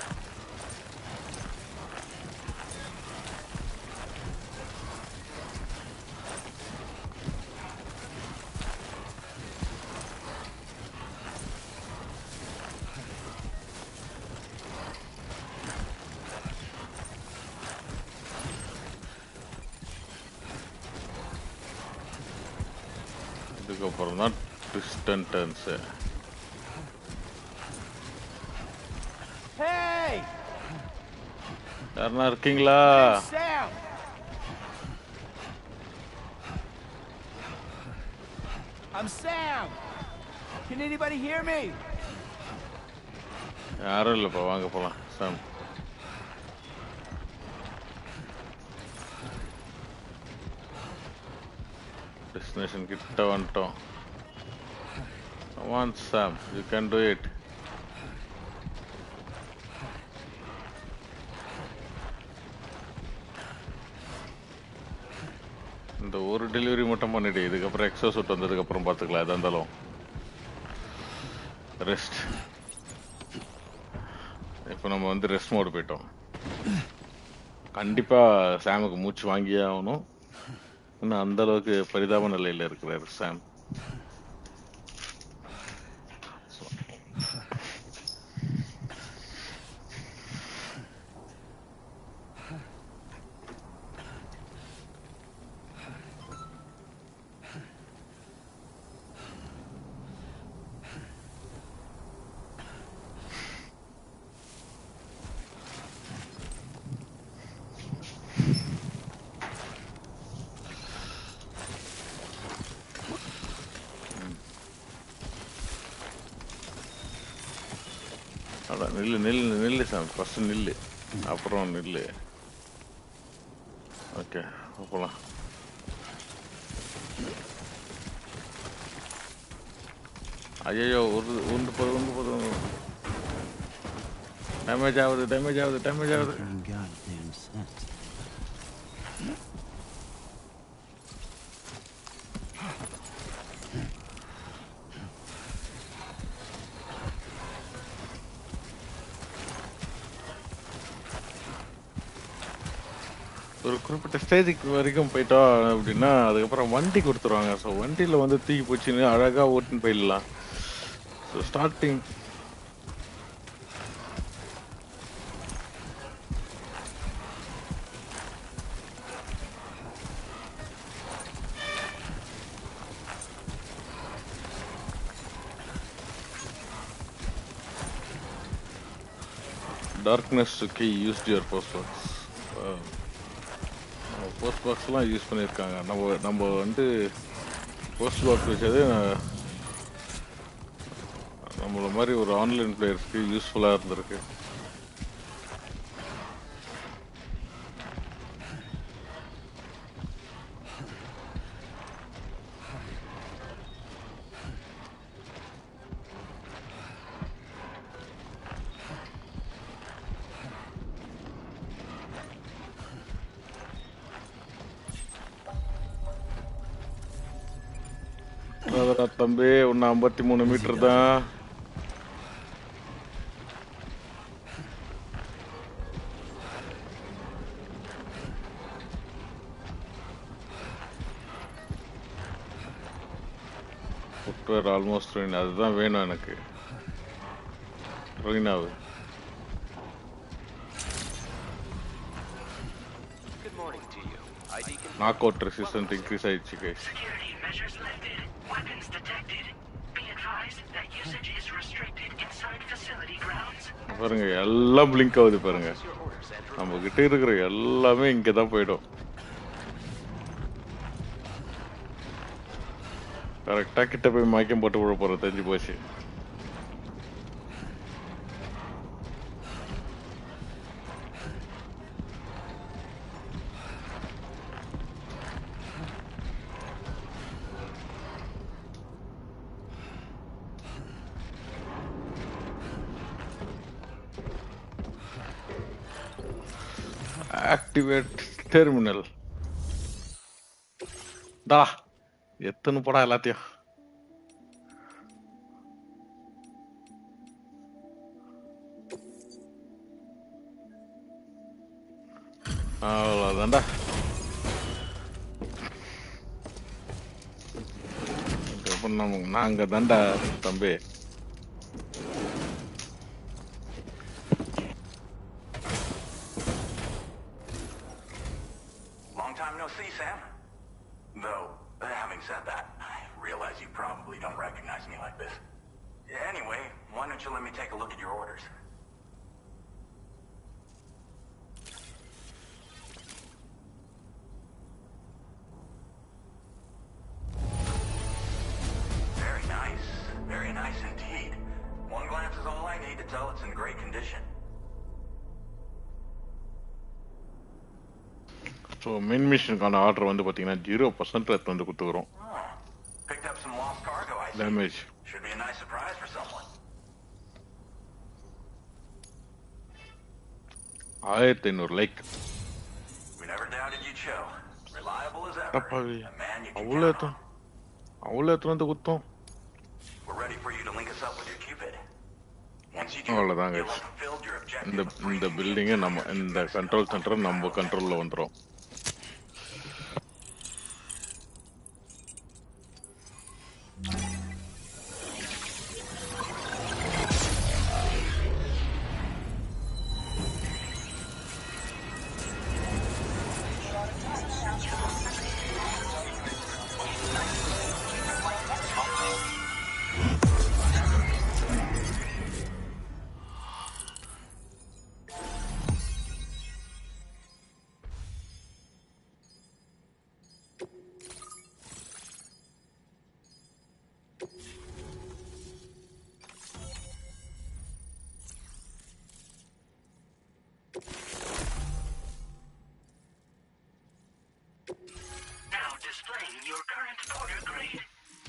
இதுக்கப்புறம் தான் ட்விஸ்ட் அண்ட் டர்ன்ஸு. யாருன்னா இருக்கீங்களா? I'm Sam. Can anybody hear me? யாரும் இல்லைப்பா, வாங்க போகலாம். சாம், டெஸ்டினேஷன் கிட்ட வந்துட்டோம். Come on Sam, you can do it. இந்த ஒரு டெலிவரி மட்டும் பண்ணிடு. இதுக்கப்புறம் எக்ஸோ சூட் வந்ததுக்கப்புறம் பார்த்துக்கலாம். எதாக இருந்தாலும் ரெஸ்ட். இப்போ நம்ம வந்து ரெஸ்ட் மோடு போயிட்டோம். கண்டிப்பாக சாமுக்கு மூச்சு வாங்கியே ஆகணும். இன்னும் அந்த அளவுக்கு பரிதாப நிலையில் இருக்கிறார் சாம். அதான் நில்லு நில்லு நில்லு சாமி, ஃபர்ஸ்ட் நில்லு, அப்புறம் நில்லு. ஓகே போகலாம். ஐயோ உண்டு போகுது. டேமேஜ் ஆகுது. ஒரு குறிப்பிட்ட ஸ்டேஜுக்கு வரைக்கும் போயிட்டோம் அப்படின்னா அதுக்கப்புறம் வண்டி கொடுத்துருவாங்க. ஸோ வண்டியில் வந்து தூக்கி போச்சுன்னு அழகாக ஓட்டுன்னு போயிடலாம். So starting darkness key used your post box. Post பாக்ஸ்லாம் யூஸ் பண்ணியிருக்காங்க. நம்ம வந்து போஸ்ட் பாக்ஸ் வச்சது நம்மள மாதிரி ஒரு ஆன்லைன் பிளேயர்ஸ்க்கு யூஸ்ஃபுல்லாக இருந்திருக்கு. தம்பி ஒன்று 53 மீட்டர் தான். Footwear almost ruin. அதுதான் வேணும் எனக்கு. ருயின் ஆகுது. நாக் அவுட் ரெசிஸ்டன்ட் இன்க்ரீஸ் ஆயிடுச்சு கைஸ். பாருங்க எல்லாம் பிளிங்க் ஆகுது பாருங்க. நம்ம கிட்ட இருக்கிற எல்லாமே இங்கே தான் போயிடும். கரெக்டா கிட்ட போய் மயக்கம் போட்டு விட போறோம். தெரிஞ்சு போச்சு. Activate terminal. தா எத்தனை போடா எல்லாத்தையும். அவ்வளோதான்டா. நாங்க தாண்டா தம்பி. Long time no see, Sam. Though, having said that, I realize you probably don't recognize me like this. Anyway, why don't you let me take a look at your orders? Very nice indeed. One glance is all I need to tell it's in great condition. So main மிஷனுக்கான order வந்து பார்த்தீங்கன்னா 0% எடுத்து வந்து கொடுத்துக்கிறோம். Picked up some lost cargo, I see. Damage. Should be a nice surprise for someone. 1500 like. We never doubted you'd show. Reliable as ever. அப்பாவி. A man you can அவ்வளோ count on. எடுத்து வந்து கொடுத்தோம். We're ready for you to link us up with your Cupid. Once you do, அவ்வளோதாங்க. you'll have fulfilled your objective of bringing இந்த பில்டிங்கை நம்ம இந்த கண்ட்ரோல் சென்டர் நம்ம கண்ட்ரோலில் வந்துடும்.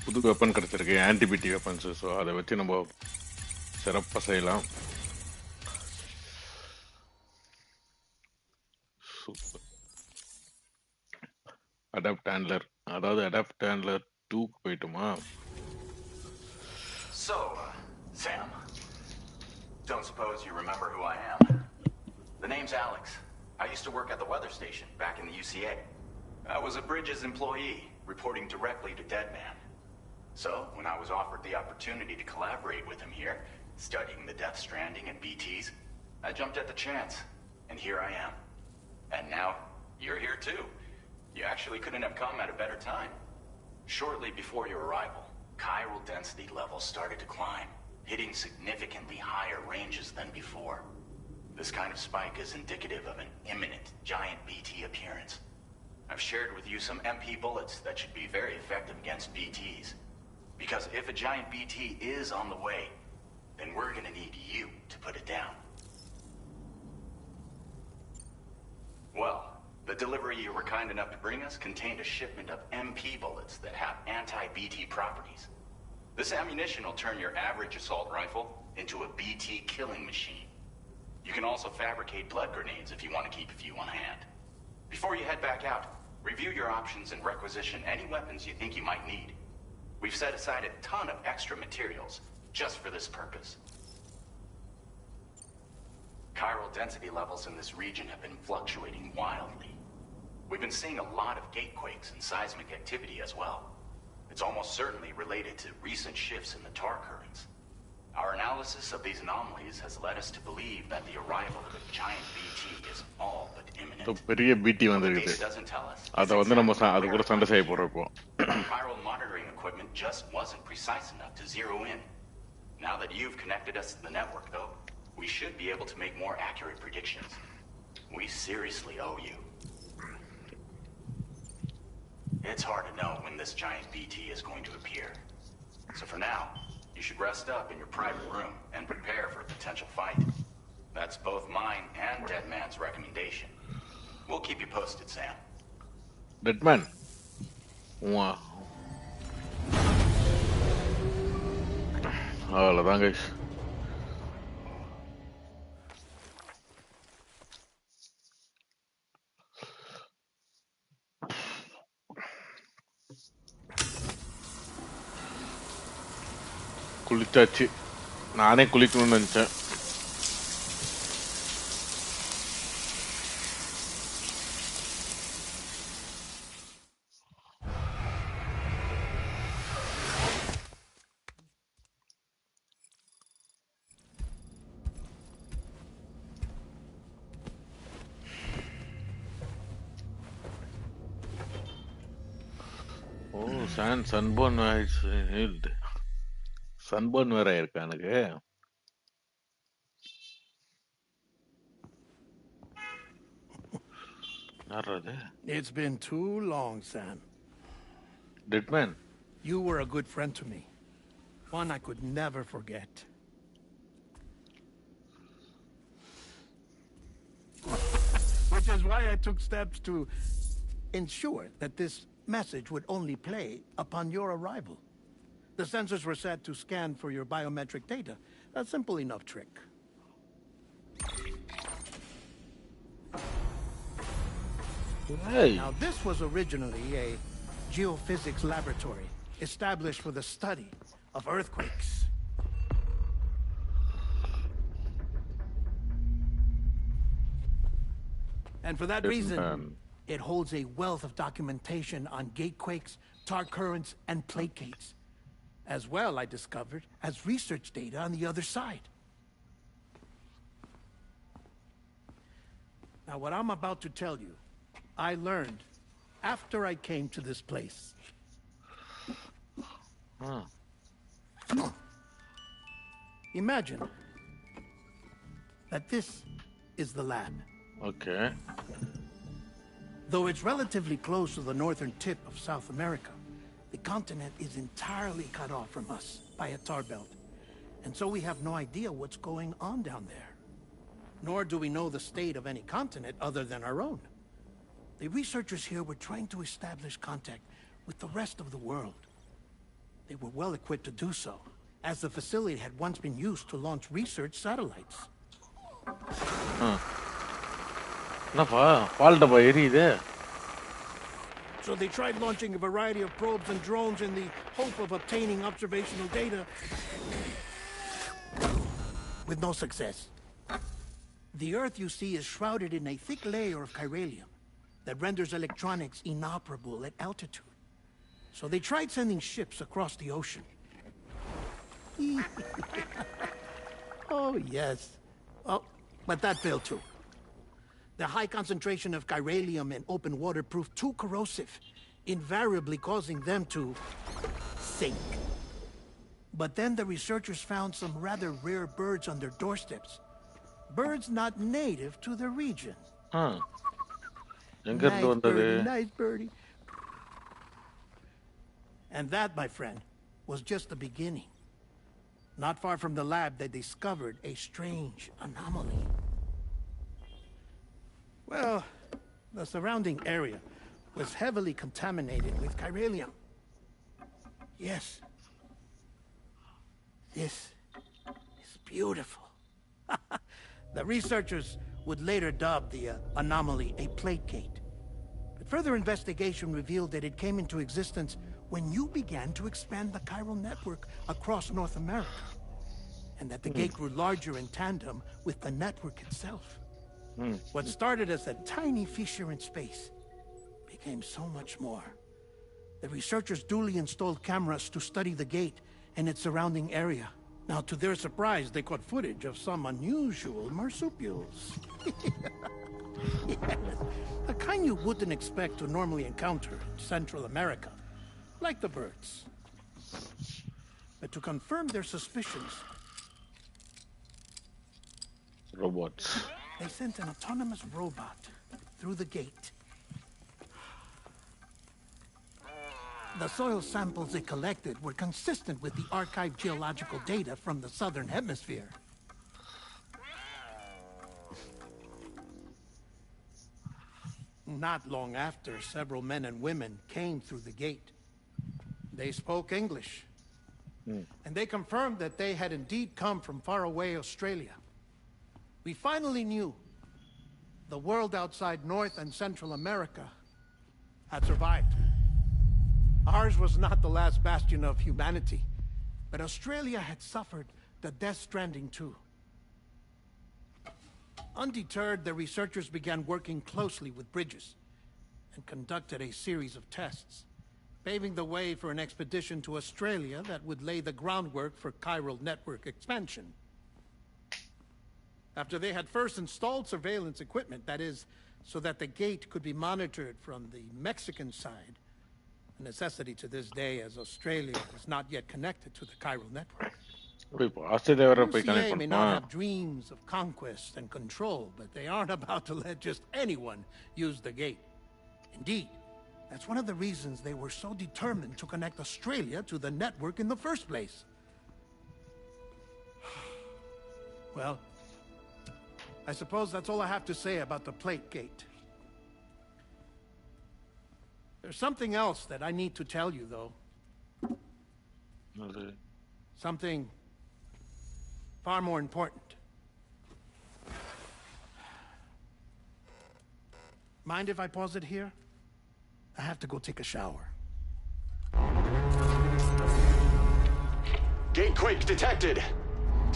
புது வெப்பன் கிடைச்சிருக்கு, ஆன்டிபிடி வெப்பன்ஸ். ஸோ அதை வச்சு நம்ம சிறப்பாக செய்யலாம். சூப்பர். அடாப்ட் ஹேண்ட்லர், அதாவது அடாப்ட் ஹேண்ட்லர் 2க்கு போயிட்டுமா? So, Sam, don't suppose you remember who I am? The name's Alex. I used to work at the weather station back in the UCA. I was a Bridges employee, reporting directly to Deadman. So, when I was offered the opportunity to collaborate with him here, studying the Death Stranding and BTs, I jumped at the chance, and here I am. And now, you're here too. You actually couldn't have come at a better time. Shortly before your arrival, chiral density levels started to climb, hitting significantly higher ranges than before. This kind of spike is indicative of an imminent giant BT appearance. I've shared with you some MP bullets that should be very effective against BTs. Because if a giant BT is on the way, then we're gonna need you to put it down. Well, the delivery you were kind enough to bring us contained a shipment of MP bullets that have anti-BT properties. This ammunition will turn your average assault rifle into a BT killing machine. You can also fabricate blood grenades if you want to keep a few on hand. Before you head back out, review your options and requisition any weapons you think you might need. We've set aside a ton of extra materials just for this purpose. Chiral density levels in this region have been fluctuating wildly. We've been seeing a lot of gatequakes and seismic activity as well. It's almost certainly related to recent shifts in the tar currents. Our analysis of these anomalies has led us to believe that the arrival of a giant BT is all but imminent. பெரிய பிடி வந்துருக்குது. அதை வந்து நம்ம அது கூட சண்டை செய்ய போறோம். Chiral monitoring equipment just wasn't precise enough to zero in. Now that you've connected us to the network, though, we should be able to make more accurate predictions. We seriously owe you. It's hard to know when this giant BT is going to appear. So for now, you should rest up in your private room and prepare for a potential fight. That's both mine and Deadman's recommendation. We'll keep you posted, Sam. Deadman. Wow. அவ்வளோதான் guys. குளிச்சாச்சு. நானே குளிக்கணும்னு நினைச்சேன். ஓ sunburn sunburn வேற இருக்கா எனக்கு. யாராது? It's been too long, Sam. டெட்மேன். You were a good friend to me. One I could never forget. Which is why I took steps to ensure that this message would only play upon your arrival. The sensors were set to scan for your biometric data. A simple enough trick. Hey. Now, this was originally a geophysics laboratory established for the study of earthquakes. And for that reason, it holds a wealth of documentation on gatequakes, tar currents, and plate gates. As well, I discovered, as research data on the other side. Now, what I'm about to tell you, I learned after I came to this place. Imagine that this is the lab. Okay. Though it's relatively close to the northern tip of South America, the continent is entirely cut off from us by a tar belt. And so we have no idea what's going on down there. Nor do we know the state of any continent other than our own. The researchers here were trying to establish contact with the rest of the world. They were well equipped to do so, as the facility had once been used to launch research satellites. So they tried launching a variety of probes and drones in the hope of obtaining observational data, with no success. The Earth, you see, is shrouded in a thick layer of chiralium that renders electronics inoperable at altitude. So they tried sending ships across the ocean. Oh, yes. Oh, but that failed too. The high concentration of chiralium in open water proved too corrosive, invariably causing them to sink. But then the researchers found some rather rare birds on their doorsteps. Birds not native to the region. Nice birdie. And that, my friend, was just the beginning. Not far from the lab, they discovered a strange anomaly. Well, the surrounding area was heavily contaminated with chiralium. Yes. This is beautiful. The researchers would later dub the anomaly a plate gate. But further investigation revealed that it came into existence when you began to expand the chiral network across North America, and that the gate grew larger in tandem with the network itself. What started as a tiny fissure in space became so much more. The researchers duly installed cameras to study the gate and its surrounding area. Now, to their surprise, they caught footage of some unusual marsupials. Yes, the kind you wouldn't expect to normally encounter in Central America, like the birds. But to confirm their suspicions, robots. They sent an autonomous robot through the gate. The soil samples it collected were consistent with the archived geological data from the southern hemisphere. Not long after, several men and women came through the gate. They spoke English. And they confirmed that they had indeed come from faraway Australia. We finally knew the world outside North and Central America had survived. Ours was not the last bastion of humanity, But Australia had suffered the death stranding too. Undeterred, the researchers began working closely with Bridges and conducted a series of tests, paving the way for an expedition to Australia that would lay the groundwork for chiral network expansion. After they had first installed surveillance equipment, that is, so that the gate could be monitored from the Mexican side, a necessity to this day as Australia is not yet connected to the chiral network. UCA may not have dreams of conquest and control, but they aren't about to let just anyone use the gate. Indeed, that's one of the reasons they were so determined to connect Australia to the network in the first place. Well, I suppose that's all I have to say about the plate gate. There's something else that I need to tell you, though. Something far more important. Mind if I pause it here? I have to go take a shower. Gate quake detected.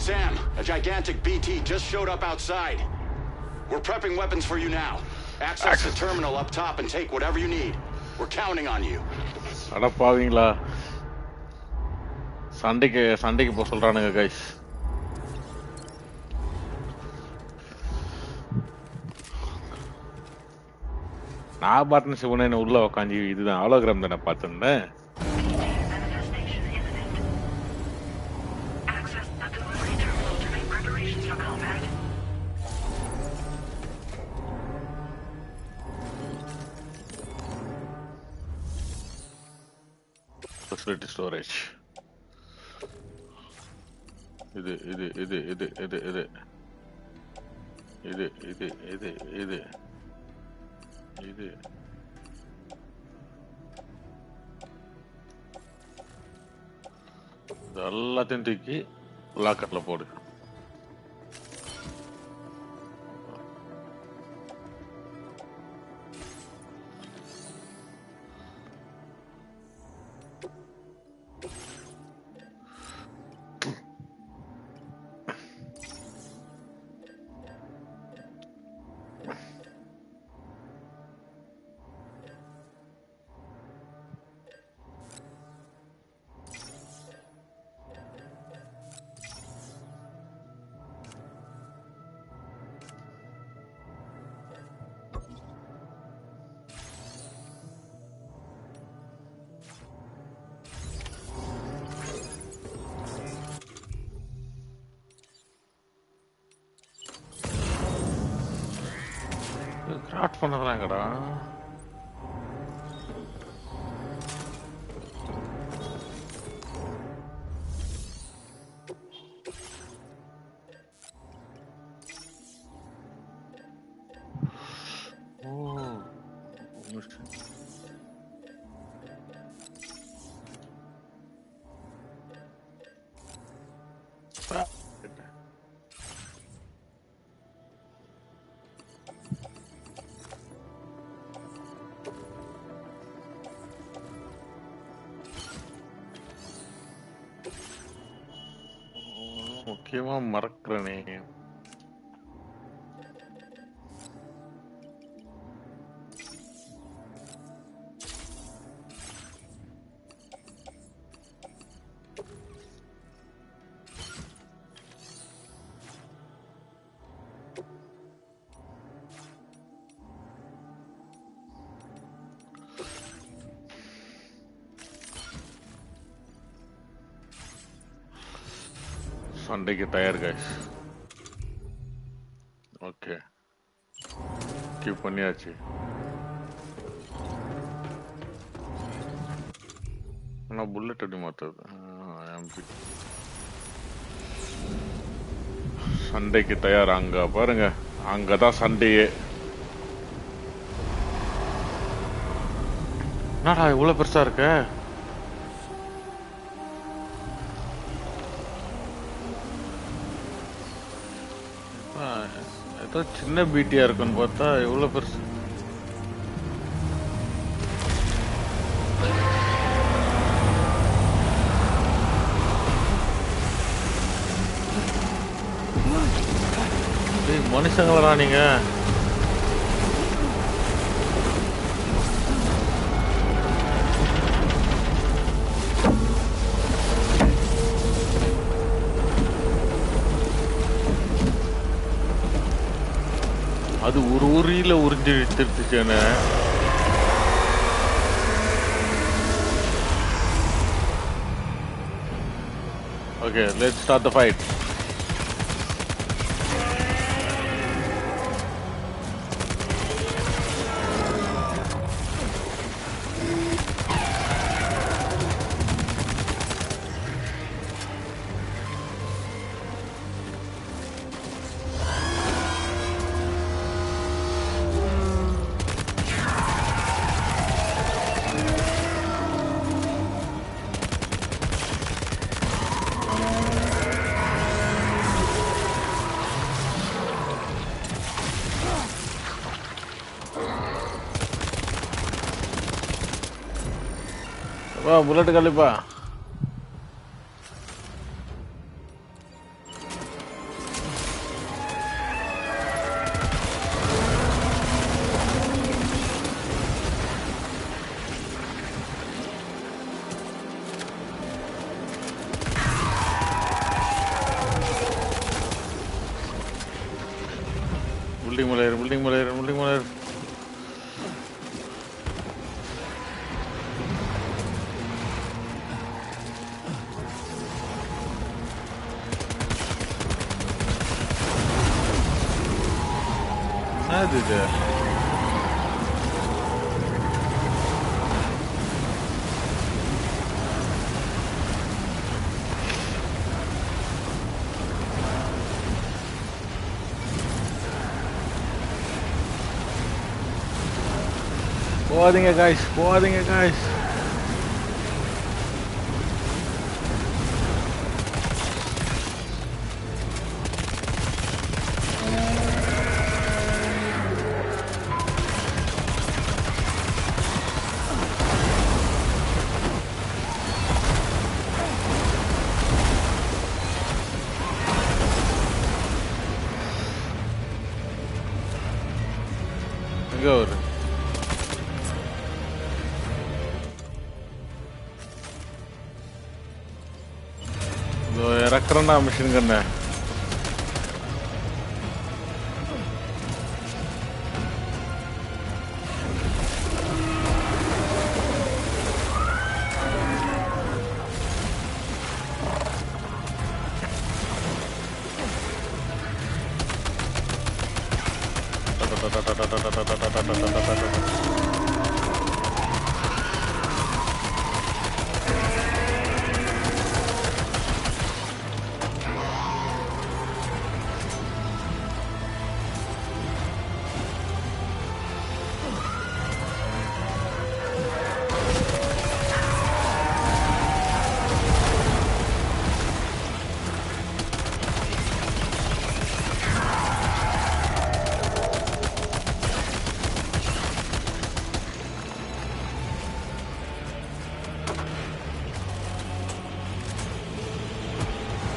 Sam, a gigantic BT just showed up outside. We're prepping weapons for you now. Access the terminal up top and take whatever you need. We're counting on you. அட பாவீங்களா சண்டைக்கு போக சொல்றானுங்க guys. நான் பாட்டுன்னு சிவனேன்னு உள்ள உக்காஞ்சி இதுதான் hologram தானே பார்த்துருந்தேன். Facility storage. இது எல்லாத்தையும் தூக்கி லாக்கர்ல போடு. கிராஃப்ட் பண்ணறாங்கடா. முக்கியமா மறக்கிறனே. சண்டைக்கு தயார் கைஸ். ஓகே கீப் பண்ணியாச்சு. ஆனா புல்லட் எப்படி மாத்துறது? சண்டைக்கு தயார். அங்க பாருங்க, அங்கதான் சண்டையே. என்னடா இவ்வளவு பெருசா இருக்க? சின்ன பீட்டியா இருக்குன்னு பார்த்தா எவ்வளவு பெருசு. மனுஷங்களா நீங்க? அது ஒரு உரியில உறிஞ்சு திருத்துச்சேன்னு. Okay, let's start the fight. வா புல்லட் கழிப்பா. பில்டிங் மலையர் பில்டிங் மலையர் பில்டிங் மலையர். என்னது இது? போகாதீங்க காய்ஸ், போகாதீங்க காய்ஸ். எங்க ஒரு இறக்குறேன்டா மிஷின் கண்ண.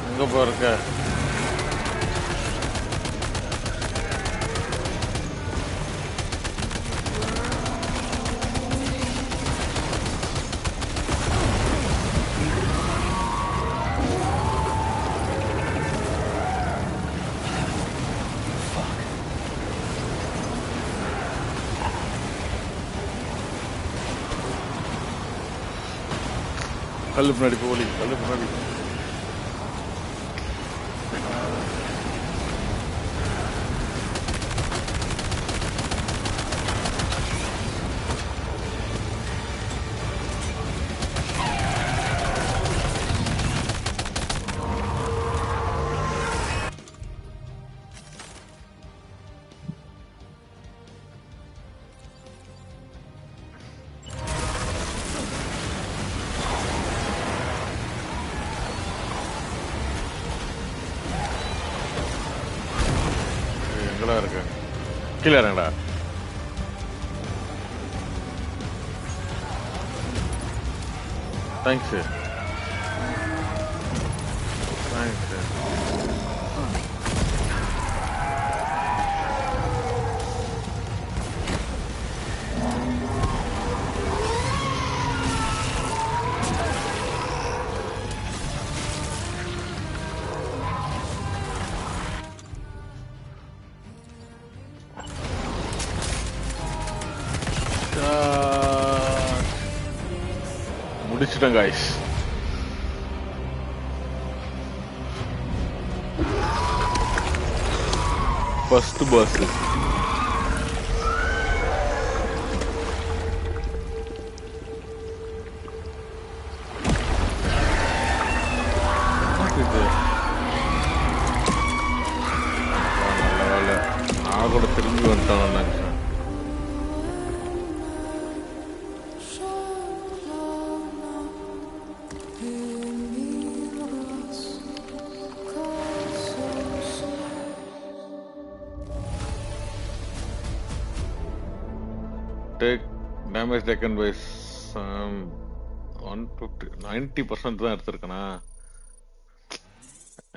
எங்க போறக்க? கல்லு பின்னாடி போலி, கல்லு பின்னாடி. எங்கெல்லாம் இருக்கு? கீழே இறங்கடா. Thanks thanks. முடிச்சிட்டேன் guys. First boss. நான் கூட திரும்பி வந்துட்டான் நினைச்சேன். Take damage taken by some 150 90% தான் எடுத்திருக்கனா.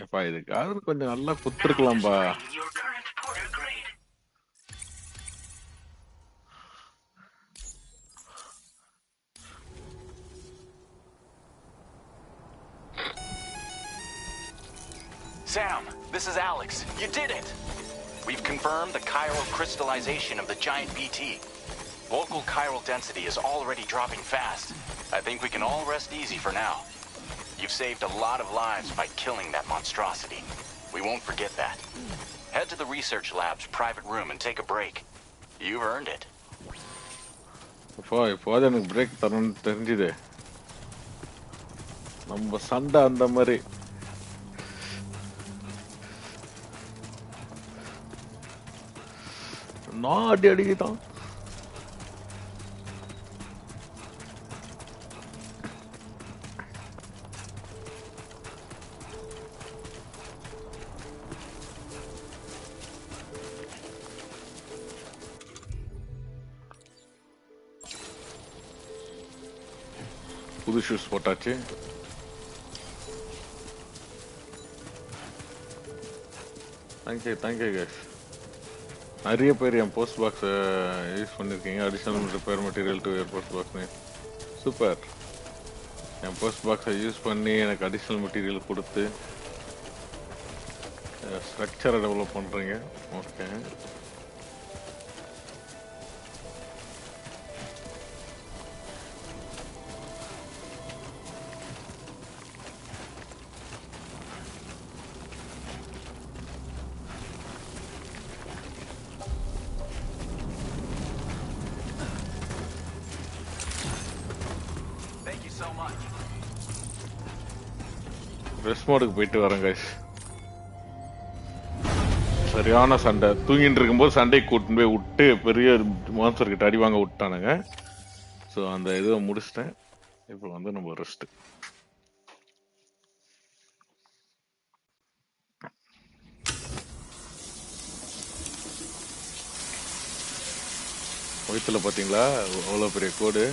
எப்பா இதுக்காக கொஞ்சம் நல்லா குத்துருக்கலாம்பா. Your current porter grade. Sam, this is Alex. You did it! We've confirmed the chiral crystallization of the giant BT. Local chiral density is already dropping fast. I think we can all rest easy for now. You've saved a lot of lives by killing that monstrosity. We won't forget that. Head to the research lab's private room and take a break. You've earned it. இப்போது எனக்கு break தரணும்னு தெரிஞ்சுது. நம்ம சண்டை அந்த மாதிரி நான் அடிக்குதான். புது ஷூஸ் போட்டாச்சு. Thank you guys. நிறைய பேர் என் போஸ்ட் பாக்ஸ் யூஸ் பண்ணியிருக்கீங்க. Additional repair material to your post பாக்ஸ்னு. சூப்பர். என் போஸ்ட் பாக்ஸை யூஸ் பண்ணி எனக்கு அடிஷனல் மெட்டீரியல் கொடுத்து ஸ்ட்ரக்சரை டெவலப் பண்ணுறீங்க. ஓகே. ரெஸ்ட் மோடுக்கு போயிட்டு வரேன் கைஸ். சரியான சண்டை. தூங்கிட்டு இருக்கும்போது சண்டைக்கு கூட்டின்னு போய் விட்டு பெரிய மான்ஸ்டர் கிட்ட அடி வாங்க விட்டானுங்க. ஸோ அந்த இதை முடிச்சிட்டேன். இப்போ வந்து நம்ம ரெஸ்ட். வயிற்றுல பார்த்தீங்களா அவ்வளோ பெரிய கோடு.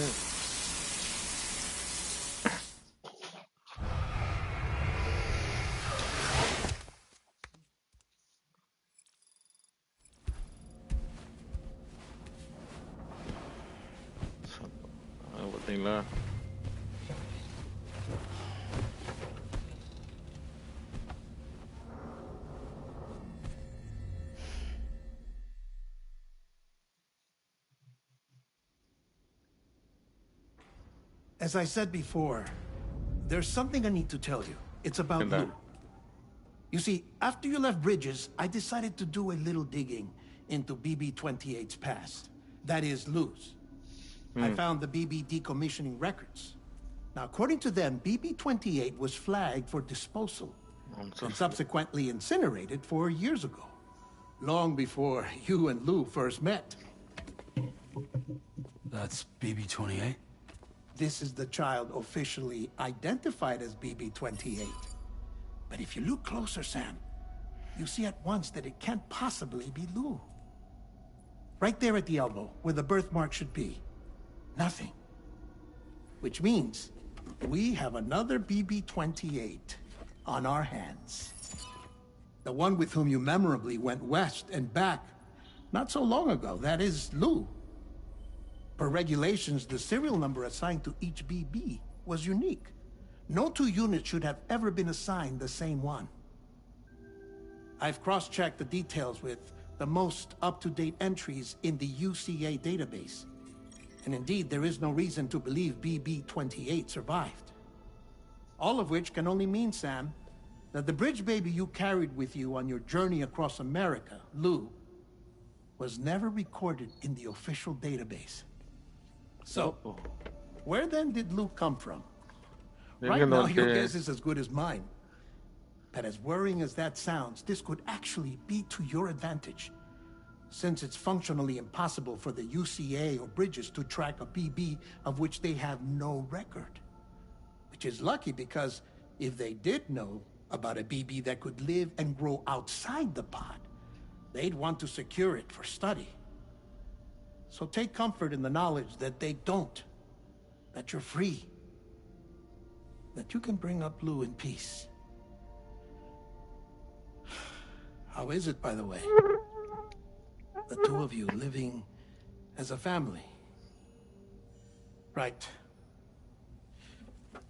பார்த்தீங்களா As I said before, there's something I need to tell you. It's about Lou. You see, after you left Bridges, I decided to do a little digging into BB-28's past. That is, Lou's. I found the BB decommissioning records. Now, according to them, BB-28 was flagged for disposal and subsequently incinerated 4 years ago, long before you and Lou first met. That's BB-28? This is the child officially identified as BB-28. But if you look closer, Sam, you see at once that it can't possibly be Lou. Right there at the elbow, where the birthmark should be. Nothing. Which means we have another BB-28 on our hands. The one with whom you memorably went west and back not so long ago. That is Lou. Per regulations, the serial number assigned to each BB was unique. No two units should have ever been assigned the same one. I've cross-checked the details with the most up-to-date entries in the UCA database. And indeed, there is no reason to believe BB-28 survived. All of which can only mean, Sam, that the bridge baby you carried with you on your journey across America, Lou, was never recorded in the official database. So, where then did Lou come from? Right now, your guess is as good as mine. But as worrying as that sounds, this could actually be to your advantage, since it's functionally impossible for the UCA or Bridges to track a BB of which they have no record. Which is lucky, because if they did know about a BB that could live and grow outside the pod, they'd want to secure it for study. So take comfort in the knowledge that they don't, that you're free, that you can bring up Lou in peace. How is it, by the way? The two of you living as a family. Right.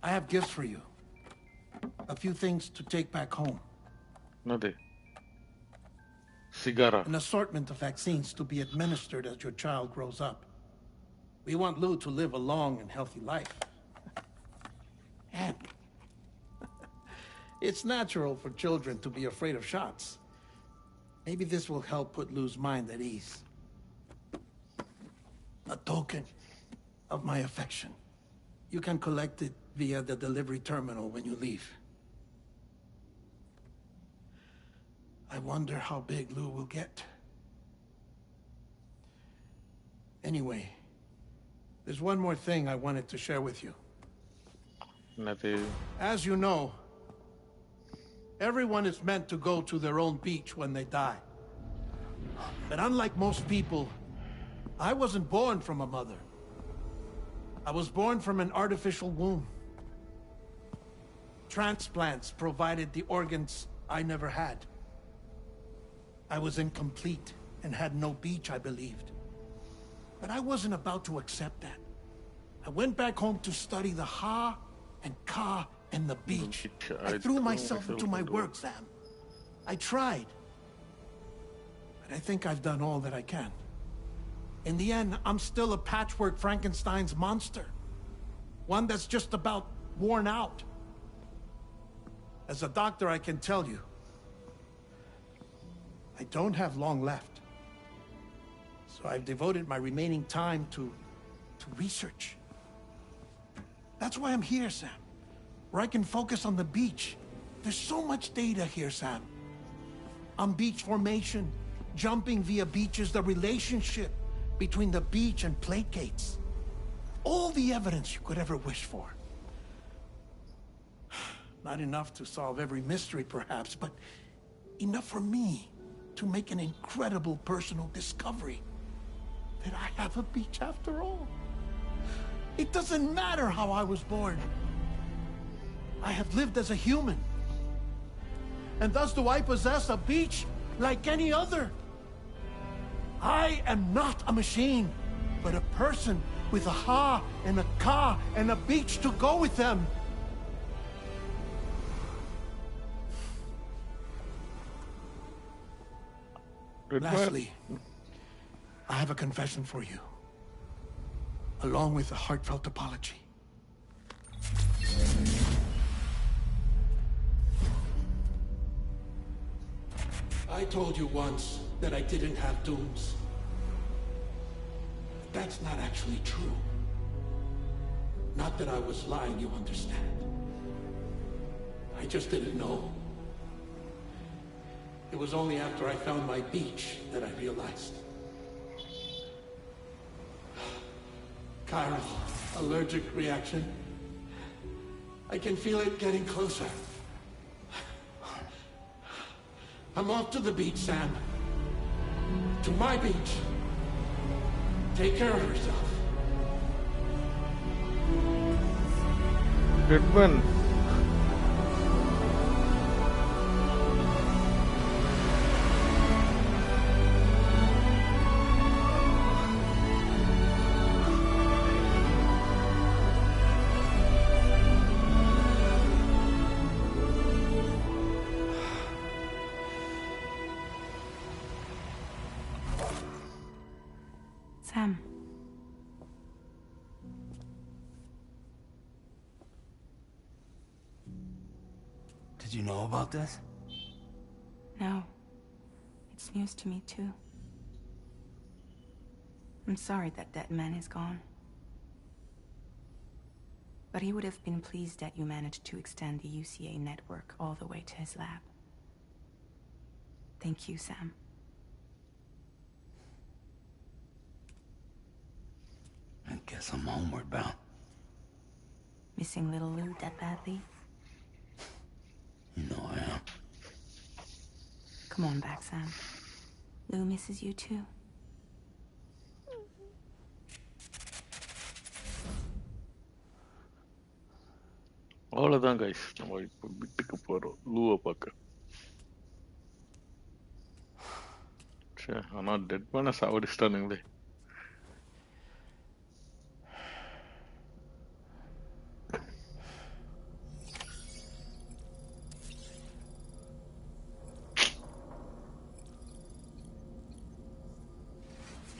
I have gifts for you. A few things to take back home. Nade. Cigara. An assortment of vaccines to be administered as your child grows up. We want Lou to live a long and healthy life. And it's natural for children to be afraid of shots. Maybe this will help put Lou's mind at ease. A token of my affection. You can collect it via the delivery terminal when you leave. I wonder how big Lou will get. Anyway, there's one more thing I wanted to share with you. Nade. As you know, everyone is meant to go to their own beach when they die. But unlike most people, I wasn't born from a mother. I was born from an artificial womb. Transplants provided the organs I never had. I was incomplete and had no beach, I believed. But I wasn't about to accept that. I went back home to study the Ha and Ka and the beach. I threw myself into my work, Sam. I tried. But I think I've done all that I can. In the end, I'm still a patchwork Frankenstein's monster. One that's just about worn out. As a doctor, I can tell you, I don't have long left. So I've devoted my remaining time to research. That's why I'm here, Sam. Where I can focus on the beach. There's so much data here, Sam. On beach formation, jumping via beaches, the relationship between the beach and plate gates. All the evidence you could ever wish for. Not enough to solve every mystery, perhaps, but enough for me to make an incredible personal discovery. That I have a beach after all. It doesn't matter how I was born. I have lived as a human. And thus do I possess a beach like any other. I am not a machine, but a person with a Ha and a Ka and a beach to go with them. Lastly, I have a confession for you, along with a heartfelt apology. I told you once that I didn't have dooms. But that's not actually true. Not that I was lying, you understand. I just didn't know. It was only after I found my beach that I realized. Chiral allergic reaction. I can feel it getting closer. I'm off to the beach, Sam. To my beach. Take care of yourself. Good one. Sam. know about this? No. It's news to me, too. I'm sorry that that man is gone. But he would have been pleased that you managed to extend the UCA network all the way to his lab. Thank you, Sam. I guess I'm homeward bound. Missing little Lou that badly? You know I am. Come on back, Sam. Lou misses you too. அவ்வளோதான் guys, நம்ம இப்போ வீட்டுக்கு போகிறோம் லூவை பார்க்க. சரி, ஆனால் dead மேனை சாவடிச்சிட்டானுங்களே.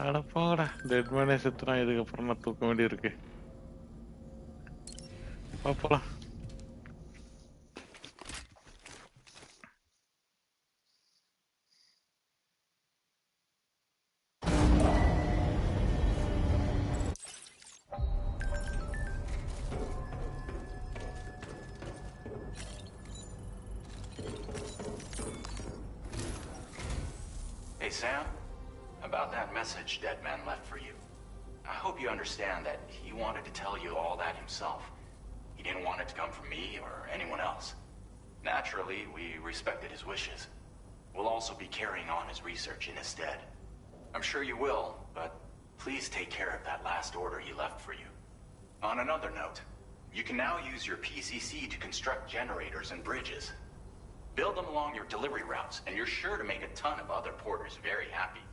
அட போங்கடா, டெட் மேனே செத்துனா இதுக்கப்புறம் நான் தூக்க வேண்டியிருக்கு. போலாம். Hey, Sam. About that message Deadman left for you. I hope you understand that he wanted to tell you all that himself. He didn't want it to come from me or anyone else. Naturally, we respected his wishes. We'll also be carrying on his research in his stead. I'm sure you will, but please take care of that last order he left for you. On another note, you can now use your PCC to construct generators and bridges. Build them along your delivery routes, and you're sure to make a ton of other porters very happy.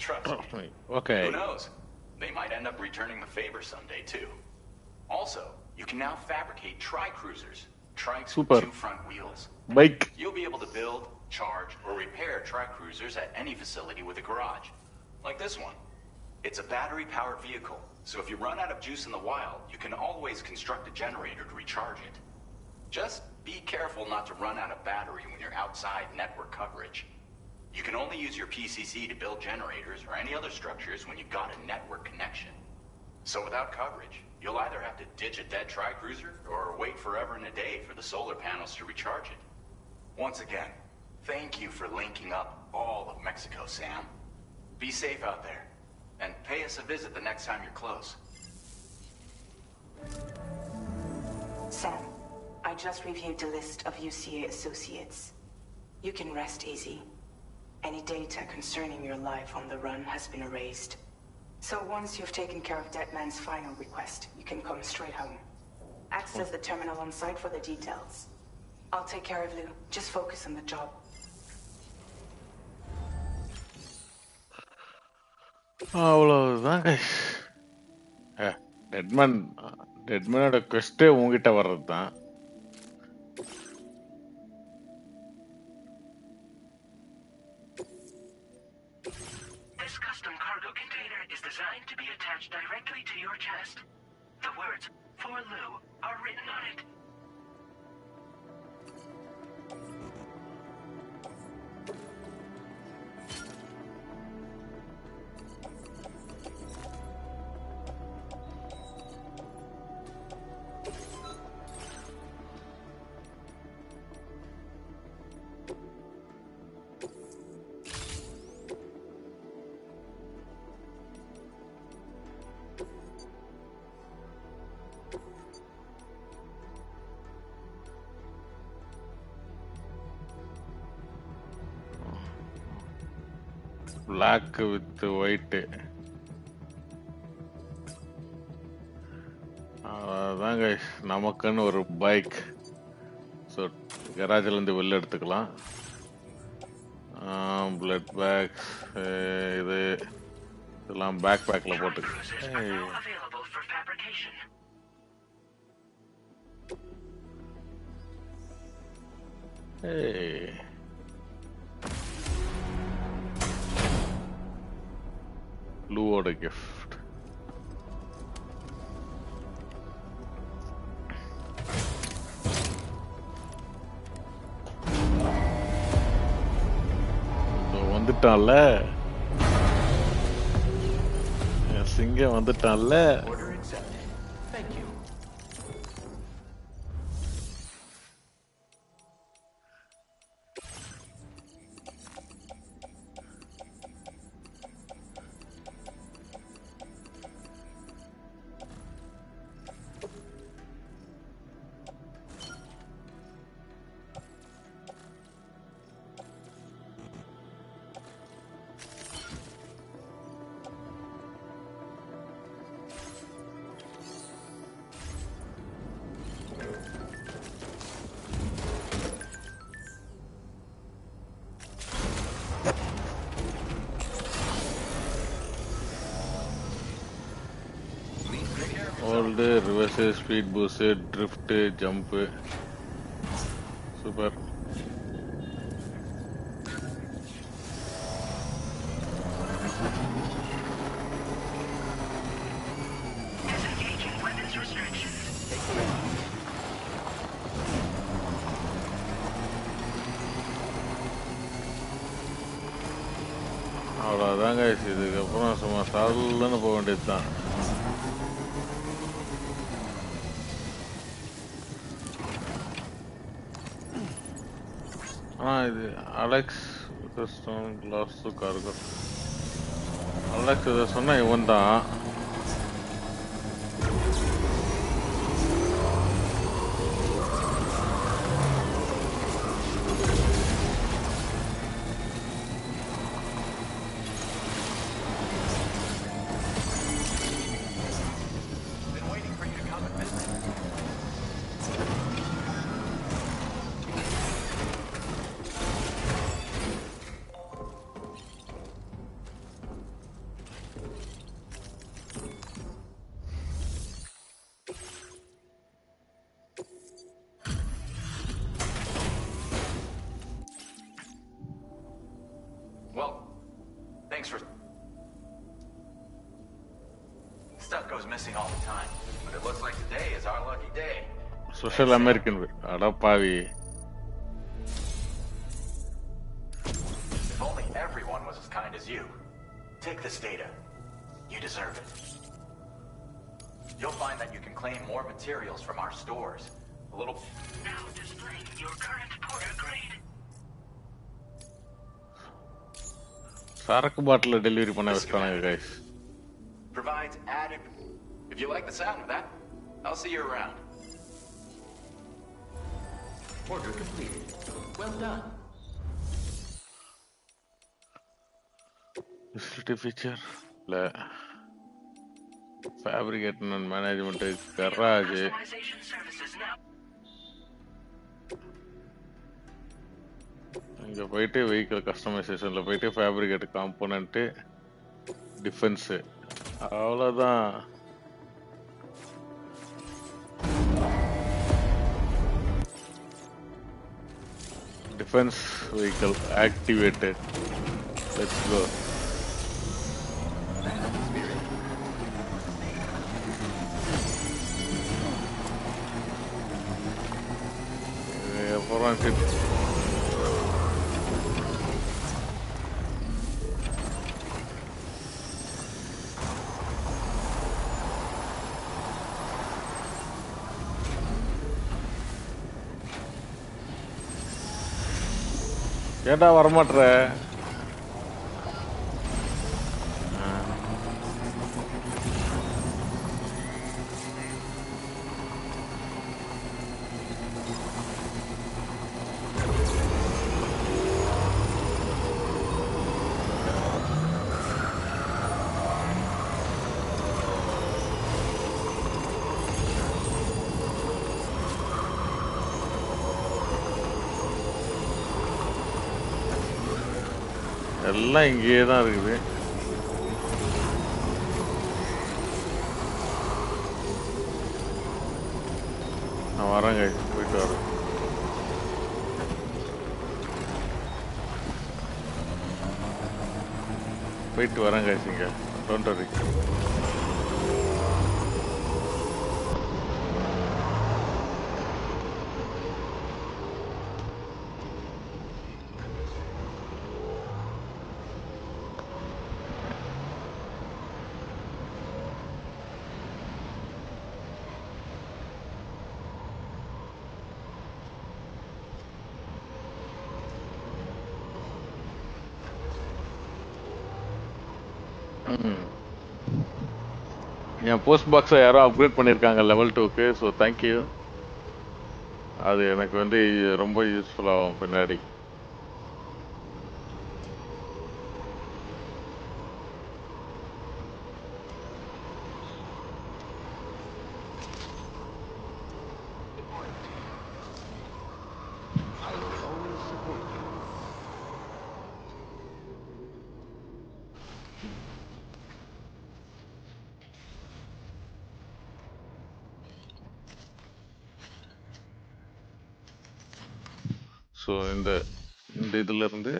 Trust me. Okay. Who knows? They might end up returning the favor someday, too. Also, you can now fabricate tri-cruisers. Trikes Super. with 2 front wheels. Bike. You'll be able to build, charge, or repair tri-cruisers at any facility with a garage. Like this one. It's a battery-powered vehicle, so if you run out of juice in the wild, you can always construct a generator to recharge it. Just be careful not to run out of battery when you're outside network coverage. You can only use your PCC to build generators or any other structures when you've got a network connection. So without coverage, you'll either have to ditch a dead tri-cruiser or wait forever and a day for the solar panels to recharge it. Once again, thank you for linking up all of Mexico, Sam. Be safe out there, and pay us a visit the next time you're close. Sam, I just reviewed the list of UCA associates. You can rest easy. Any data concerning your life on the run has been erased. So once you've taken care of Deadman's final request, you can come straight home. Access the terminal on site for the details. I'll take care of Lou. Just focus on the job. அவ்வளோதான் டெட்மேனோட quest-ஏ உங்ககிட்ட வர்றது தான். This custom cargo container is designed to be attached directly to your chest. The words, "For Lou," are written on it. black with white. அதான் guys, நமக்குன்னு ஒரு bike. So கராஜிலேருந்து வெளில எடுத்துக்கலாம். Blood packs இது இதெல்லாம் பேக் பேக்கில் போட்டுக்கலாம். Looவோட gift. வந்துட்டான்ல, சிங்கம் வந்துட்டான்ல. Order accepted. Thank you. Hold, reverse, speed boost, drift, jump. Super. Disengaging weapons restrictions. அவ்வளோதாங்க, இதுக்கப்புறம் சும்மா சாதல்னு போக வேண்டியது தான். ஆனால் இது அலெக்ஸ் கிளாஸ் கார்கோ. அலெக்ஸ் இதை சொன்னால் இவன் தான். Been waiting for you to come and visit. Well, thanks for... Stuff goes missing all the time, but it looks like today is our lucky day. Special American அடப்பாவி. If only everyone was as kind as you. Take this data. You deserve it. You'll find that you can claim more materials from our stores. A little... Now displaying your current porter grade. சரக்கு பாட்டில் delivery பண்ண வச்சுட்டாங்க guys. provides added... If you like the sound of that, I'll see you around. Order completed. Well done. Facility feature இல்லை, fabrication and management, garage. Customization services now. இங்கே போயிட்டு vehicle கஸ்டமைசேஷனில் போயிட்டு fabricate component, defence, அவ்வளோதான். Defence vehicle activated. Let's go. அப்புறம் ஏன்டா வரமாட்ற? எல்லாம் இங்கேயே தான் இருக்குது. நான் வரேங்க, போயிட்டு வரேன். போயிட்டு வரேங்க. இங்க டோன்ட் வரி. ம். என் போஸ்ட் பாக்ஸை யாரோ அப்கிரேட் பண்ணியிருக்காங்க லெவல் 2க்கு. So thank you. அது எனக்கு வந்து ரொம்ப யூஸ்ஃபுல்லாகும் பின்னாடி. I will always support you. So இந்த இந்த இதுல இருந்து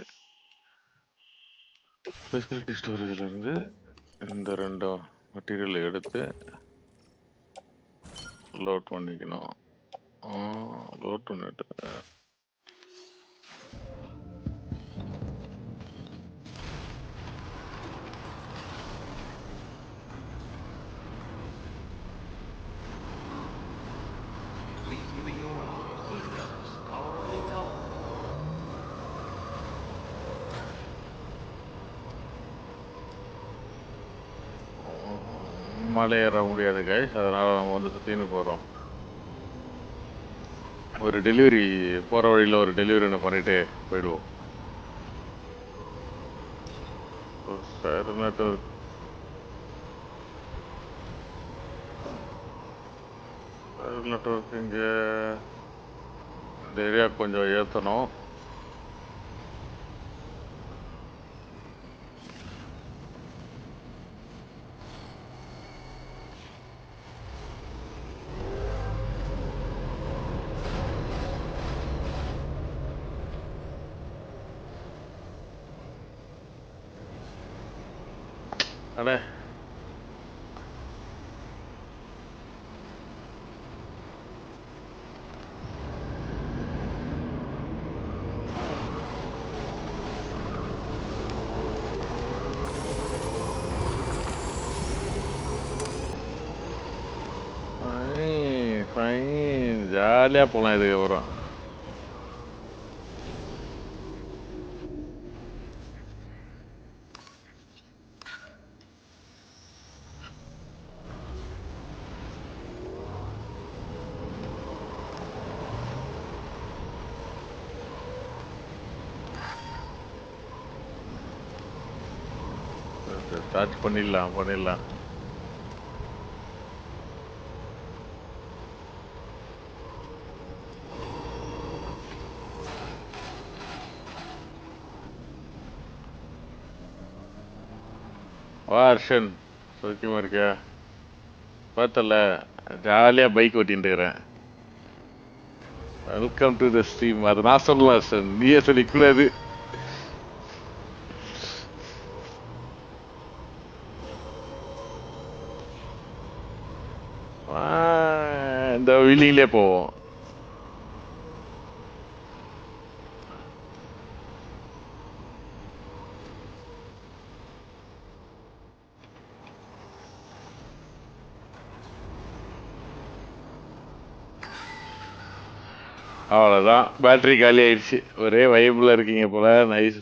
ஃபெசிலிட்டி ஸ்டோரேஜ்ல இருந்து இந்த 2 மெட்டீரியல் எடுத்து லோட் பண்ணிக்கணும். லோட் பண்ணிட்டு Leaving your ethos already know. மலை ஏற முடியாது கைஸ். அதனால நம்ம வந்து சுத்தின்னு போறோம். ஒரு டெலிவரி போற வழியில ஒரு டெலிவரி ஒன்று பண்ணிட்டு போயிடுவோம். சார் நெட்வொர்க் இங்கே இந்த ஏரியா கொஞ்சம் ஏற்றணும். அண்ணே ஃபைன் ஜாலியாக போகலாம் இதுக்கப்புறம். ஸ்டார்ட் பண்ணிடலாம். வார்ஷன் சௌக்கியமா இருக்கியா? பார்த்தல ஜாலியாக பைக் ஓட்டின்ட்டு இருக்கிறேன். Welcome to the stream. அது நான் சொல்லலாம் சார், நீயே சொல்லிக்கூடாது. இந்த வில்லிங்லே போவோம். அவ்வளோதான், பேட்டரி காலி ஆயிடுச்சு. ஒரே வைபிள் இருக்கீங்க போல. நைஸ்.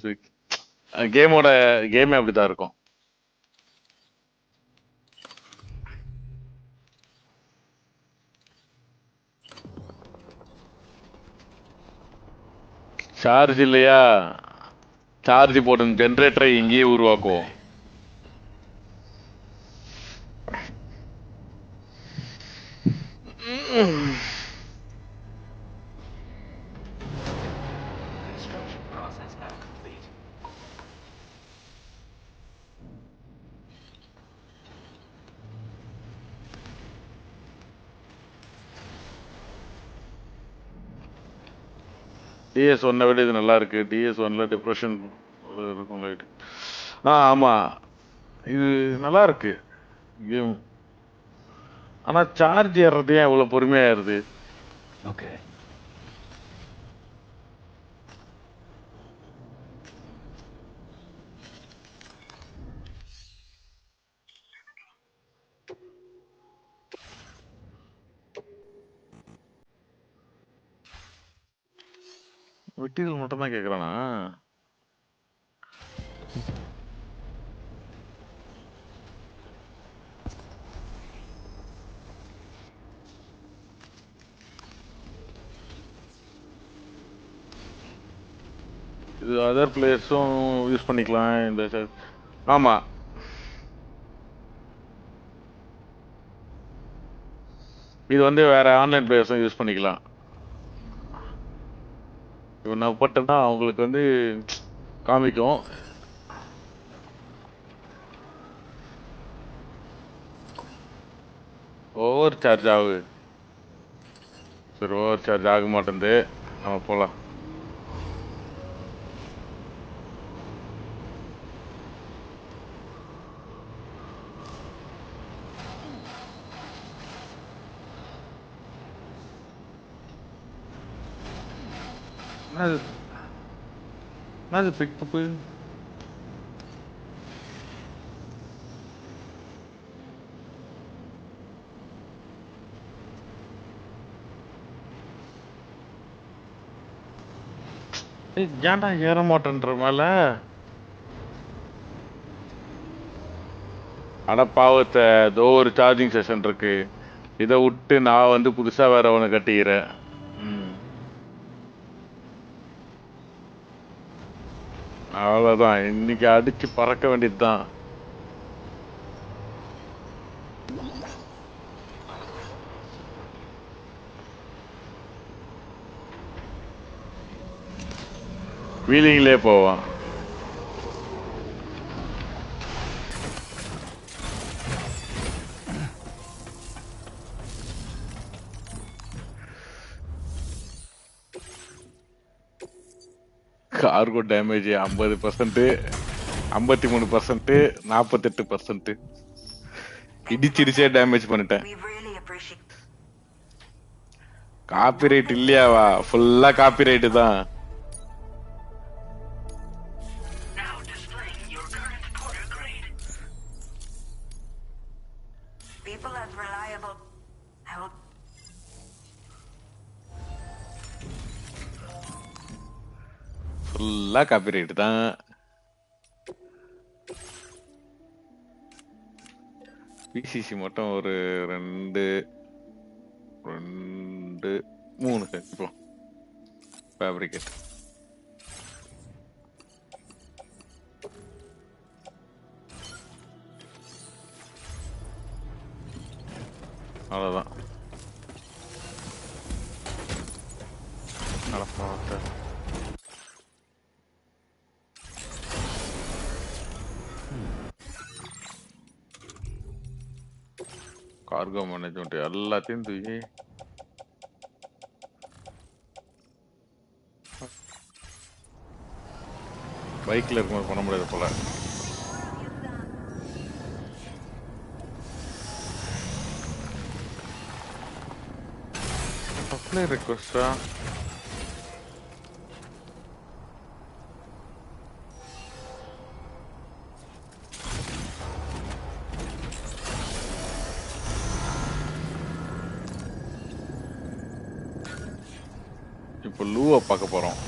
கேமே அப்படிதான் இருக்கும். சார்ஜ் இல்லையா? சார்ஜ் போடும் ஜென்ரேட்டரை இங்கேயே உருவாக்குவோம். Construction process now complete. DS ஒன்னை விட இது நல்லா இருக்கு. டிஎஸ் ஒன்ல டிப்ரெஷன் இருக்கும் லைட். ஆமா, இது நல்லா இருக்கு கேம். ஆனா சார்ஜ் ஏறது ஏன் இவ்வளவு பொறுமையா ஏறுது? Okay. மெட்டீரியல் மட்டும் தான் கேட்கறானா? இது அதர் பிளேயர்ஸும் யூஸ் பண்ணிக்கலாம் இந்த ஆமா இது வந்து வேற ஆன்லைன் பிளேயர்ஸும் யூஸ் பண்ணிக்கலாம். இப்போ நான் போட்டேன்னா அவங்களுக்கு வந்து காமிக்கும். ஓவர் சார்ஜ் ஆகுது. சரி ஓவர் சார்ஜ் ஆக மாட்டேங்குது. நம்ம போகலாம். என்னது பிக்கப்பு ஏன்டா ஏற மாட்டேன்ற மேல அட பாவத்தை ஏதோ ஒரு சார்ஜிங் செஷன் இருக்கு. இதை விட்டு நான் வந்து புதுசா வேற ஒன்று கட்டிக்கிறேன். அவ்வளோதான், இன்னைக்கு அடிச்சு பறக்க வேண்டியதுதான். வீலிங்லேயே போவான். Cargo damage 50%, 53%, 48%. இடிச்சிடிச்சே டேமேஜ் பண்ணிட்டேன். காப்பிரைட் இல்லையாவா? ஃபுல்லா காப்பிரைட் தான். ஃபுல்லா காப்பிரைட் தான். பிசிசி மட்டும் ஒரு 2 3 செஞ்சுப்போம். ஃபேப்ரிகேட் அவ்வளோதான். கார்கோ மேனேஜ்மெண்ட் எல்லாத்தையும் தூக்கி பைக்கில் இருக்கும்போது பண்ண முடியாது போல. சப்ளை ரெக்வஸ்டா? இப்போ லூவை பார்க்க போறோம்.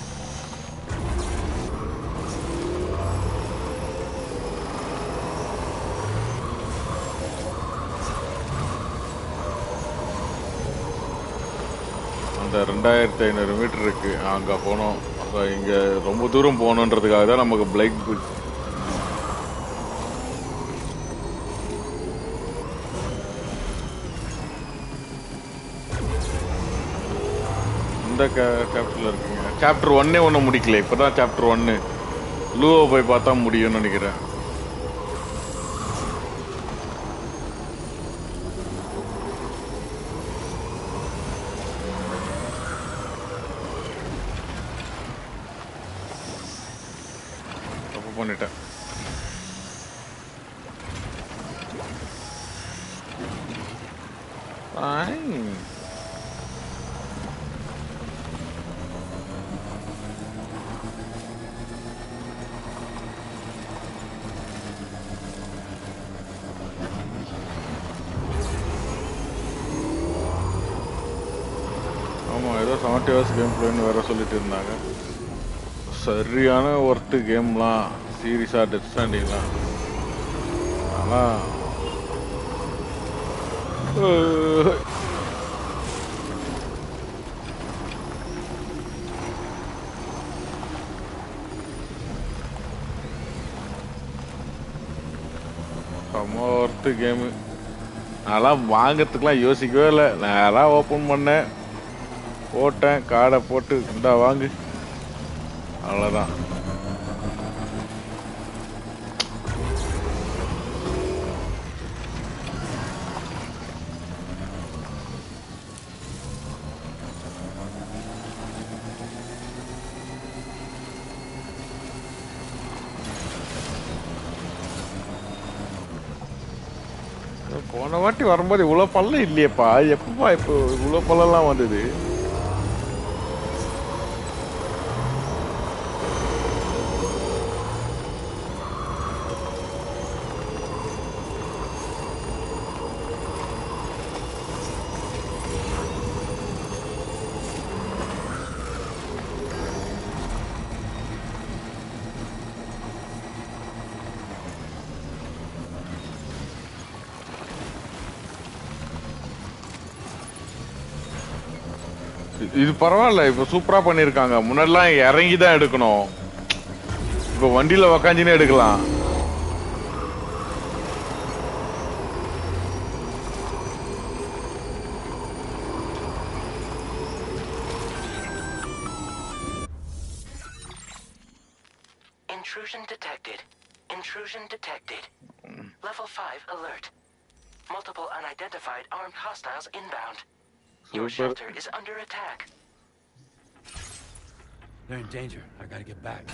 அந்த 2500 மீட்டர் இருக்கு, அங்க போனோம். இங்க ரொம்ப தூரம் போகணுன்றதுக்காக தான் நமக்கு பிளைக் இந்த சாப்டர்ல இருக்குங்க. சாப்டர் 1 ஒன்றும் முடிக்கல, இப்பதான் சாப்டர் 1. லூவை போய் பார்த்தா முடியும்னு நினைக்கிறேன். தப்பு பண்ணிட்டேன். ஏதோ 70 hours கேம் பிளேன்னு வேற சொல்லிட்டு இருந்தாங்க. சரியான ஒர்த்து கேம்லாம், சீரியஸா டெத் ஸ்டாண்டிங்லாம். ஆனால் செம்ம ஒர்த்து கேமு. அதெல்லாம் வாங்கிறதுக்குலாம் யோசிக்கவே இல்லை. நேராக ஓப்பன் பண்ணேன், போட்டேன், கார்டை போட்டு இந்தா வாங்கு, அவ்வளோதான். போன வாட்டி வரும்போது இவ்வளோ பள்ளம் இல்லையப்பா, எப்பப்பா இப்போ இவ்வளோ பள்ளம்லாம் வந்தது? இது பரவாயில்ல, இப்போ சூப்பரா பண்ணிருக்காங்க. முன்னாடிலாம் இறங்கி தான் எடுக்கணும், இப்போ வண்டியில உக்காஞ்சினே எடுக்கலாம். Intrusion detected. Intrusion detected. Level 5 alert. Multiple unidentified armed hostiles inbound. Your shelter is under attack. They're in danger. I gotta get back.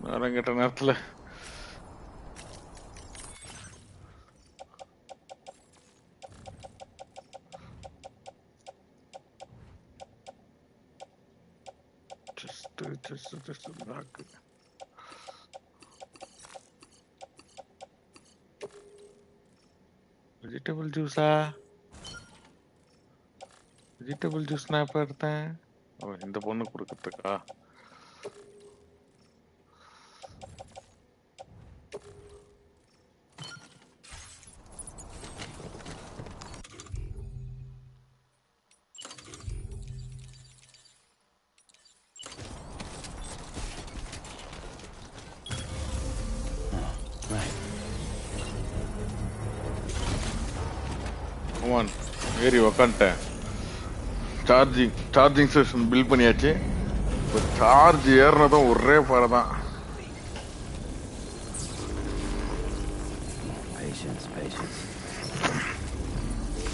நேரங்கிட்ட நேரத்துல just back. வெஜிடபிள் ஜூஸா? வெஜிடபிள் ஜூஸ் நான் எப்ப எடுத்தேன்? இந்த பொண்ணு கொடுக்கறதுக்கா? ஏறி உக்காந்துட்டேன். சார்ஜிங் ஸ்டேஷன் பில் பண்ணியாச்சு. இப்போ சார்ஜ் ஏறினதும் ஒரே பாறை தான்.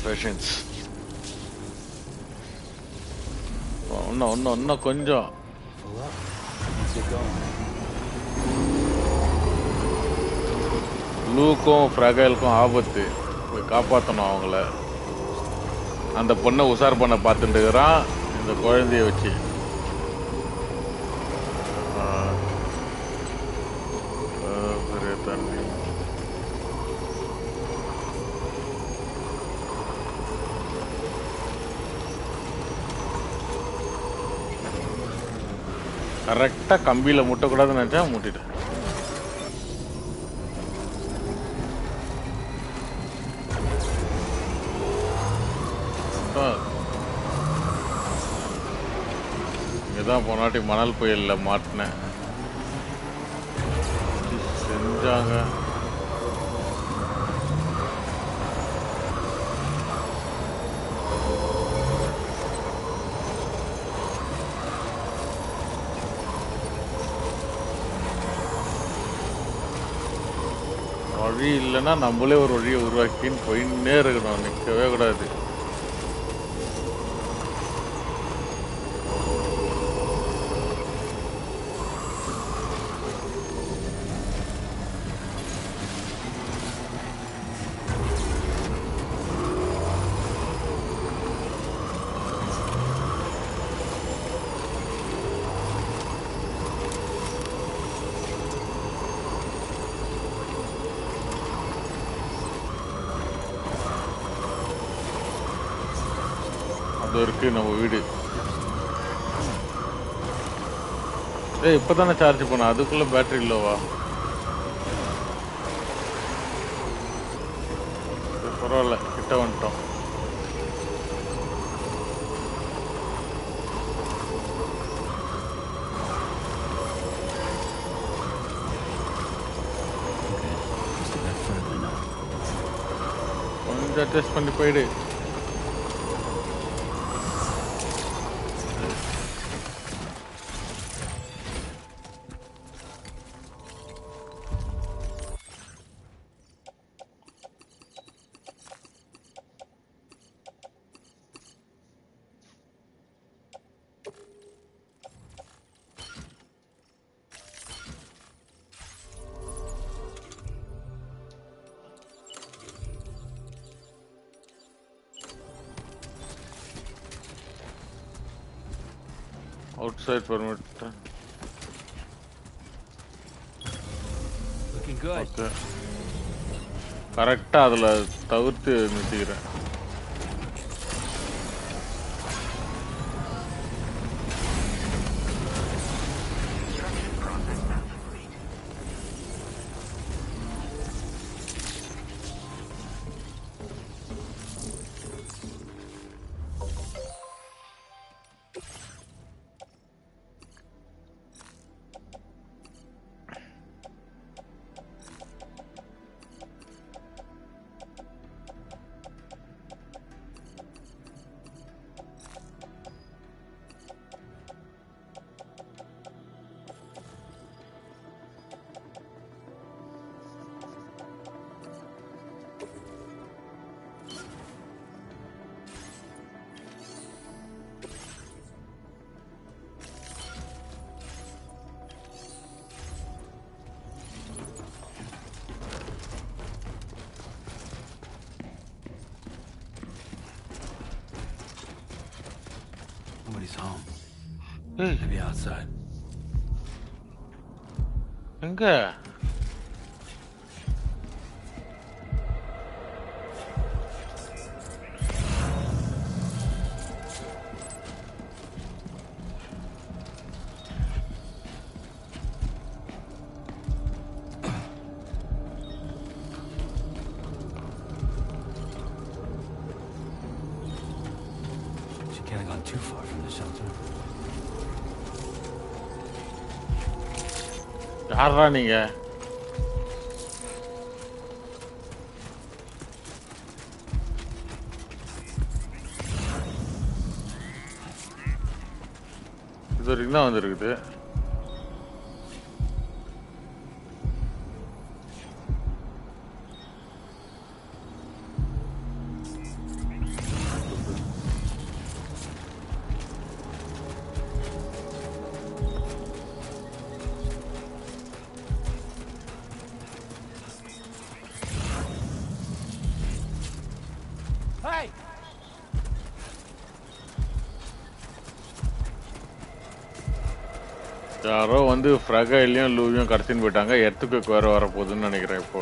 பேஷன்ஸ். இன்னும் கொஞ்சம். லூக்கும் ஃப்ரகைலுக்கும் ஆபத்து, போய் காப்பாற்றணும் அவங்கள. அந்த பொண்ணை உசார் பண்ண பார்த்துட்டு இருக்கிறான் இந்த குழந்தைய வச்சு. தண்ணி கரெக்டா கம்பியில முட்டக்கூடாதுன்னு நினைச்சா முட்டிட்டேன். இங்கதான் போனாட்டி மணல் புயல்ல மாட்டினேன். செஞ்சாங்க. வழி இல்லைன்னா நம்மளே ஒரு வழியை உருவாக்கின்னு போயின்னே இருக்கணும், நிற்கவே கூடாது. இருக்கு நம்ம வீடு. இப்பதானே சார்ஜ் பண்ண, அதுக்குள்ள பேட்டரி இல்லவா? பரவாயில்ல, கிட்ட வந்துட்டோம். கொஞ்சம் அட்ஜஸ்ட் பண்ணி போயிடு. Outside permit. Looking good. Okay. கரெக்டா அதுல தவிர்த்து நிறுத்திக்கிறேன். Nobody's home. Maybe outside. எங்க? Too far from the shelter. யாரா நீங்க? இது வரைக்கும் தான் வந்துருக்குது. யாரோ வந்து ஃப்ரகைலையும் லூவையும் கடத்தின்னு போயிட்டாங்க. எர்த்துக்கு வேற வரப்போகுதுன்னு நினைக்கிறேன். இப்போ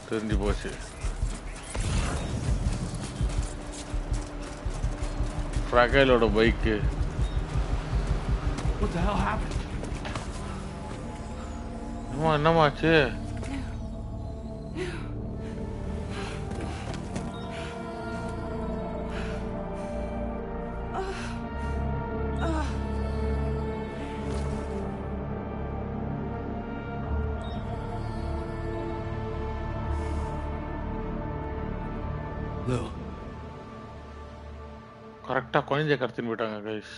தெரிஞ்சு போச்சு. ஃப்ரகைலோட பைக்கு. என்னமாச்சு? கரெக்டா குழந்தைய கடத்தின்னு போயிட்டாங்க கைஸ்.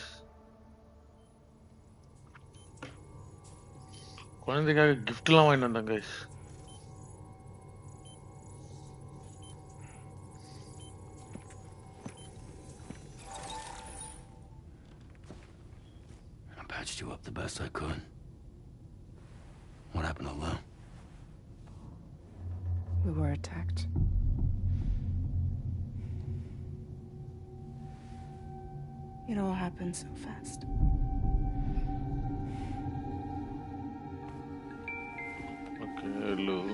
குழந்தைக்காக கிஃப்ட் எல்லாம் வாங்கிட்டு வந்தாங்க guys. I patched you up the best I could. What happened to Lou? We were attacked. It all happened so fast. Okay, Lou.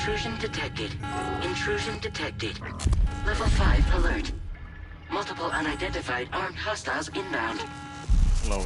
Intrusion detected. Intrusion detected. Level 5 alert. Multiple unidentified armed hostiles inbound. Hello.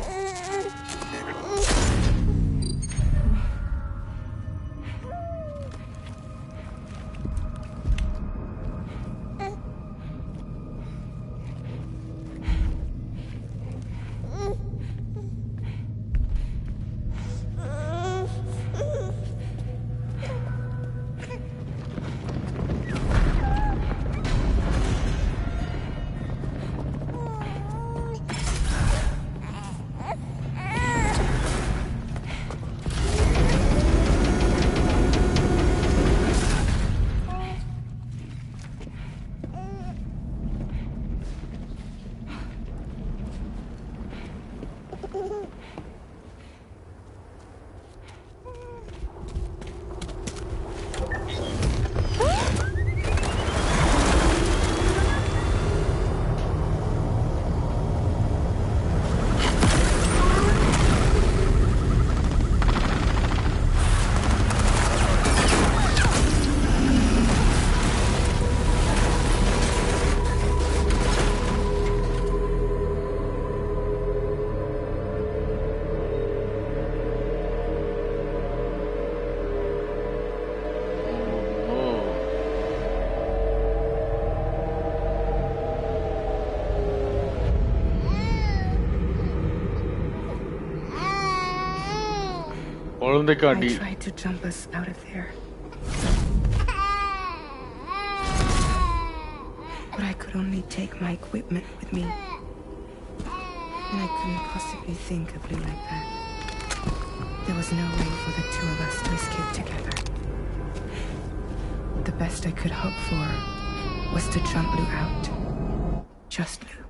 I tried to jump us out of there. But I could only take my equipment with me. And I couldn't possibly think of Lou like that. There was no way for the two of us to escape together. The best I could hope for was to jump Lou out. Just Lou.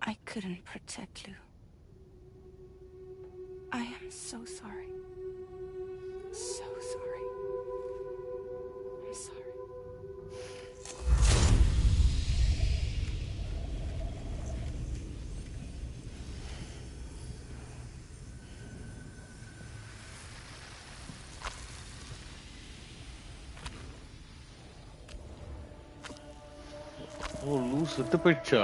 I couldn't protect Lou. I am so sorry. So sorry. I'm sorry. Oh, Lou செத்து போயிடுச்சா?